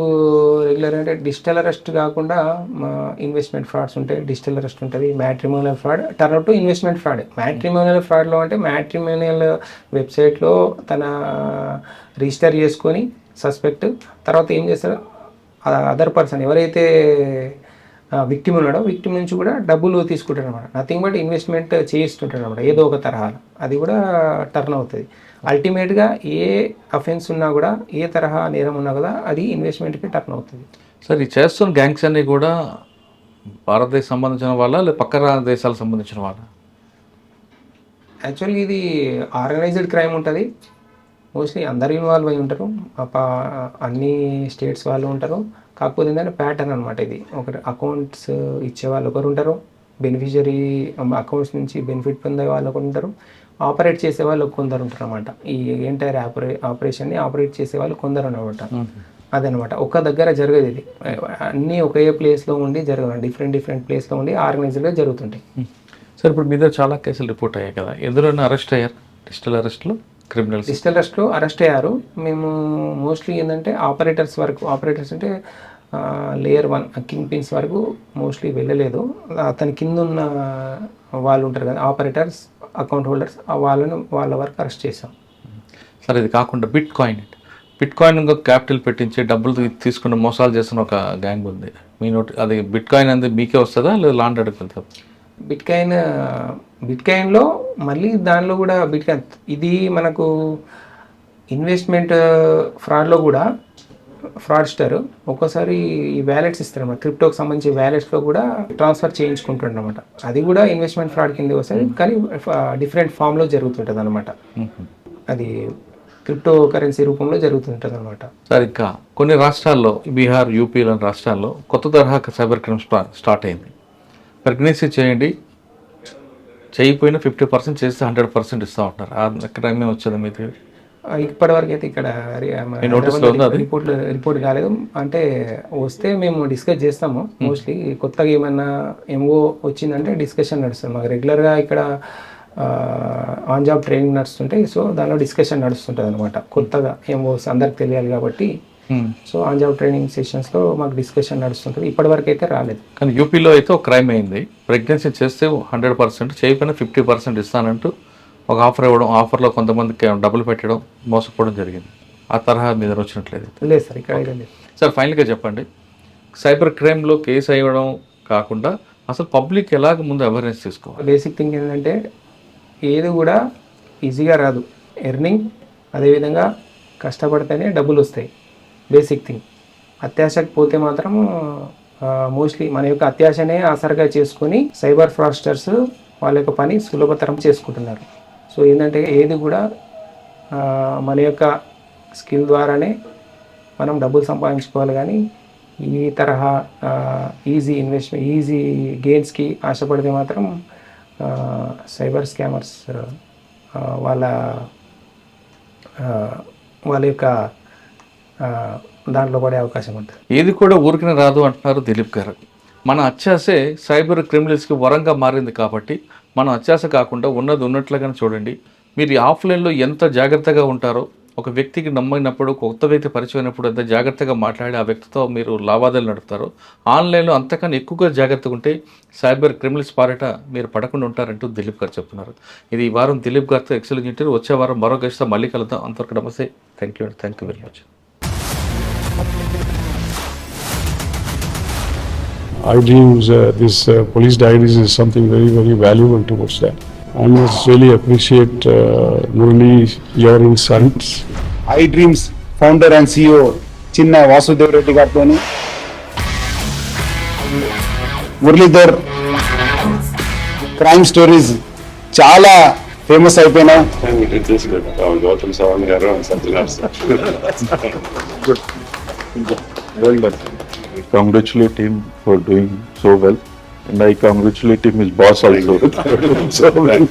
రెగ్యులర్ అంటే డిజిటల్ అరెస్ట్ కాకుండా ఇన్వెస్ట్మెంట్ ఫ్రాడ్స్ ఉంటాయి, డిజిటల్ అరెస్ట్ ఉంటుంది, matrimonial fraud, turn to investment fraud. Matrimonial ఫ్రాడ్లో అంటే మ్యాట్రిమోనియల్ వెబ్సైట్లో తన రిజిస్టర్ చేసుకొని సస్పెక్ట్, తర్వాత ఏం చేస్తారు, అదర్ పర్సన్ ఎవరైతే విక్టిమ్ ఉన్నాడో విక్టిమ్ నుంచి కూడా డబ్బులు తీసుకుంటాడు అనమాట. నథింగ్ బట్ ఇన్వెస్ట్మెంట్ చేయిస్తుంటాడు అనమాట ఏదో ఒక తరహాలో, అది కూడా టర్న్ అవుతుంది. అల్టిమేట్గా ఏ అఫెన్స్ ఉన్నా కూడా, ఏ తరహా నేరం ఉన్నా కూడా అది ఇన్వెస్ట్మెంట్కి టర్న్ అవుతుంది. సార్, ఈ చేస్తున్న గ్యాంగ్స్ అన్నీ కూడా భారతదేశం సంబంధించిన వాళ్ళ లేదా పక్క దేశాలకు సంబంధించిన వాళ్ళ? యాక్చువల్గా ఇది ఆర్గనైజ్డ్ క్రైమ్ ఉంటుంది. మోస్ట్లీ అందరు ఇన్వాల్వ్ అయి ఉంటారు, అన్ని స్టేట్స్ వాళ్ళు ఉంటారు. కాకపోతే ఏంటంటే ప్యాటర్న్ అనమాట ఇది. ఒకటి అకౌంట్స్ ఇచ్చే వాళ్ళు ఒకరు ఉంటారు, బెనిఫిషరీ అకౌంట్స్ నుంచి బెనిఫిట్ పొందే వాళ్ళు ఒకరు ఉంటారు, ఆపరేట్ చేసే వాళ్ళు కొందరు ఉంటారు అనమాట. ఈ ఎంటైర్ ఆపరేషన్ని ఆపరేట్ చేసే వాళ్ళు కొందరు అనమాట. అదనమాట ఒక దగ్గర జరగదు ఇది, అన్నీ ఒకే ప్లేస్లో ఉండి జరగదు, డిఫరెంట్ ప్లేస్లో ఉండి ఆర్గనైజ్డ్గా జరుగుతుంటాయి. సార్, ఇప్పుడు మీ దగ్గర చాలా కేసులు రిపోర్ట్ అయ్యాయి కదా, ఎందులోనే అరెస్ట్ అయ్యారు? డిజిటల్ అరెస్ట్లో క్రిమినల్స్ డిజిటల్ అరెస్ట్లో అరెస్ట్ అయ్యారు. మేము మోస్ట్లీ ఏంటంటే ఆపరేటర్స్ వరకు, ఆపరేటర్స్ అంటే లేయర్ 1 కింగ్ పిన్స్ వరకు మోస్ట్లీ వెళ్ళలేదు. అతని కింద ఉన్న వాళ్ళు ఉంటారు కదా ఆపరేటర్స్, అకౌంట్ హోల్డర్స్, వాళ్ళ వరకు అరెస్ట్ చేసాం. సార్, ఇది కాకుండా బిట్ కాయిన్ క్యాపిటల్ పెట్టించి డబ్బులు తీసుకుని మోసాలు చేస్తున్న ఒక గ్యాంగ్ ఉంది మీ నోటి, అది బిట్ కాయిన్ అనేది మీకే వస్తుందా లేదా లాండర్కి వెళ్తుందా? బిట్ కాయిన్లో మళ్ళీ దానిలో కూడా ఇది మనకు ఇన్వెస్ట్మెంట్ ఫ్రాడ్లో కూడా ఫ్రాడ్స్టర్ ఒక్కోసారి ఈ వ్యాలెట్స్ ఇస్తారు అన్నమాట, క్రిప్టోకి సంబంధించి వ్యాలెట్స్లో కూడా ట్రాన్స్ఫర్ చేయించుకుంటుంటారు అనమాట. అది కూడా ఇన్వెస్ట్మెంట్ ఫ్రాడ్ కింద వస్తుంది, కానీ డిఫరెంట్ ఫామ్లో జరుగుతుంటుంది అనమాట. అది క్రిప్టో కరెన్సీ రూపంలో జరుగుతుంటుంది అనమాట. సార్, ఇంకా కొన్ని రాష్ట్రాల్లో, బీహార్, యూపీ లాంటి రాష్ట్రాల్లో కొత్త తరహా సైబర్ క్రైమ్ స్టార్ట్ అయింది. ప్రెగ్నెన్సీ చేయండి, చేయకపోయినా 50% చేస్తే 100% ఇస్తూ ఉంటారు. ఆ క్రైమ్ వచ్చేది మీకు? ఇప్పటివరకు అయితే ఇక్కడ రిపోర్ట్ కాలేదు. అంటే వస్తే మేము డిస్కస్ చేస్తాము. మోస్ట్లీ కొత్తగా ఏమన్నా ఎంఓ వచ్చిందంటే డిస్కషన్ నడుస్తుంది. మాకు రెగ్యులర్గా ఇక్కడ ఆన్ జాబ్ ట్రైనింగ్ నడుస్తుంటాయి, సో దానిలో డిస్కషన్ నడుస్తుంటుంది అనమాట. కొత్తగా ఎంఓస్ అందరికి తెలియాలి కాబట్టి, సో ఆన్ జాబ్ ట్రైనింగ్ సెషన్స్లో మాకు డిస్కషన్ నడుస్తుంటుంది. ఇప్పటివరకు అయితే రాలేదు. కానీ యూపీలో అయితే ఒక క్రైమ్ అయింది, ప్రెగ్నెన్సీ చేస్తే 100%, చేయకపోయినా 50% ఇస్తానంటూ ఒక ఆఫర్ ఇవ్వడం, ఆఫర్లో కొంతమందికి డబ్బులు పెట్టడం, మోసపోవడం జరిగింది. ఆ తరహా మీద వచ్చినట్లేదు? లేదు సార్, ఇక్కడ లేదు. సార్, ఫైనల్గా చెప్పండి, సైబర్ క్రైమ్లో కేసు అయ్యడం కాకుండా అసలు పబ్లిక్ ఎలాగ ముందు అవేర్నెస్ తీసుకోవాలి? బేసిక్ థింగ్ ఏంటంటే ఏది కూడా ఈజీగా రాదు, ఎర్నింగ్ అదేవిధంగా కష్టపడితేనే డబ్బులు వస్తాయి. Basic thing. అత్యాశకు పోతే మాత్రం మోస్ట్లీ మన యొక్క అత్యాశనే ఆసరగా చేసుకొని సైబర్ ఫ్రాడ్స్టర్స్ వాళ్ళ యొక్క పని సులభతరం చేసుకుంటున్నారు. సో ఏంటంటే ఏది కూడా మన యొక్క స్కిల్ ద్వారానే మనం డబ్బులు సంపాదించుకోవాలి, కానీ ఈ తరహా ఈజీ గెయిన్స్కి ఆశపడితే మాత్రం సైబర్ స్కామర్స్ వాళ్ళ యొక్క దాంట్లో పడే అవకాశం ఉంటుంది. ఏది కూడా ఊరికనే రాదు అంటున్నారు దిలీప్ గారు. మన అత్యాసే సైబర్ క్రిమినల్స్కి వరంగా మారింది కాబట్టి మనం అత్యాస కాకుండా ఉన్నది ఉన్నట్లుగానే చూడండి. మీరు ఆఫ్లైన్లో ఎంత జాగ్రత్తగా ఉంటారో, ఒక వ్యక్తికి నమ్మినప్పుడు, కొత్త వ్యక్తి పరిచయం అయినప్పుడు ఎంత జాగ్రత్తగా మాట్లాడి ఆ వ్యక్తితో మీరు లావాదేవీలు నడుపుతారో, ఆన్లైన్లో అంతకన్నా ఎక్కువగా జాగ్రత్తగా ఉంటే సైబర్ క్రిమినల్స్ పారిట మీరు పడకుండా ఉంటారంటూ దిలీప్ గారు చెప్తున్నారు. ఇది ఈ వారం దిలీప్ గారితో ఎక్సలెంట్ ఇంటర్వ్యూ. వచ్చే వారం మరో గెస్ట్తో మళ్ళీ కలుద్దాం. అంతవరకు నమస్తే. Thank you very much. iDreams, this police diaries is something very, very valuable towards that. I must really appreciate Murali, your insights. iDreams founder and CEO చిన్న వాసుదేవ్ రెడ్డి గారితో మురళీధర్ క్రైమ్ స్టోరీస్ చాలా ఫేమస్ అయిపోయినాయి. Gautam Savan garu and Satyanar sir. Good. Well done. I congratulate him for doing so well, and I congratulate him his boss also. So well.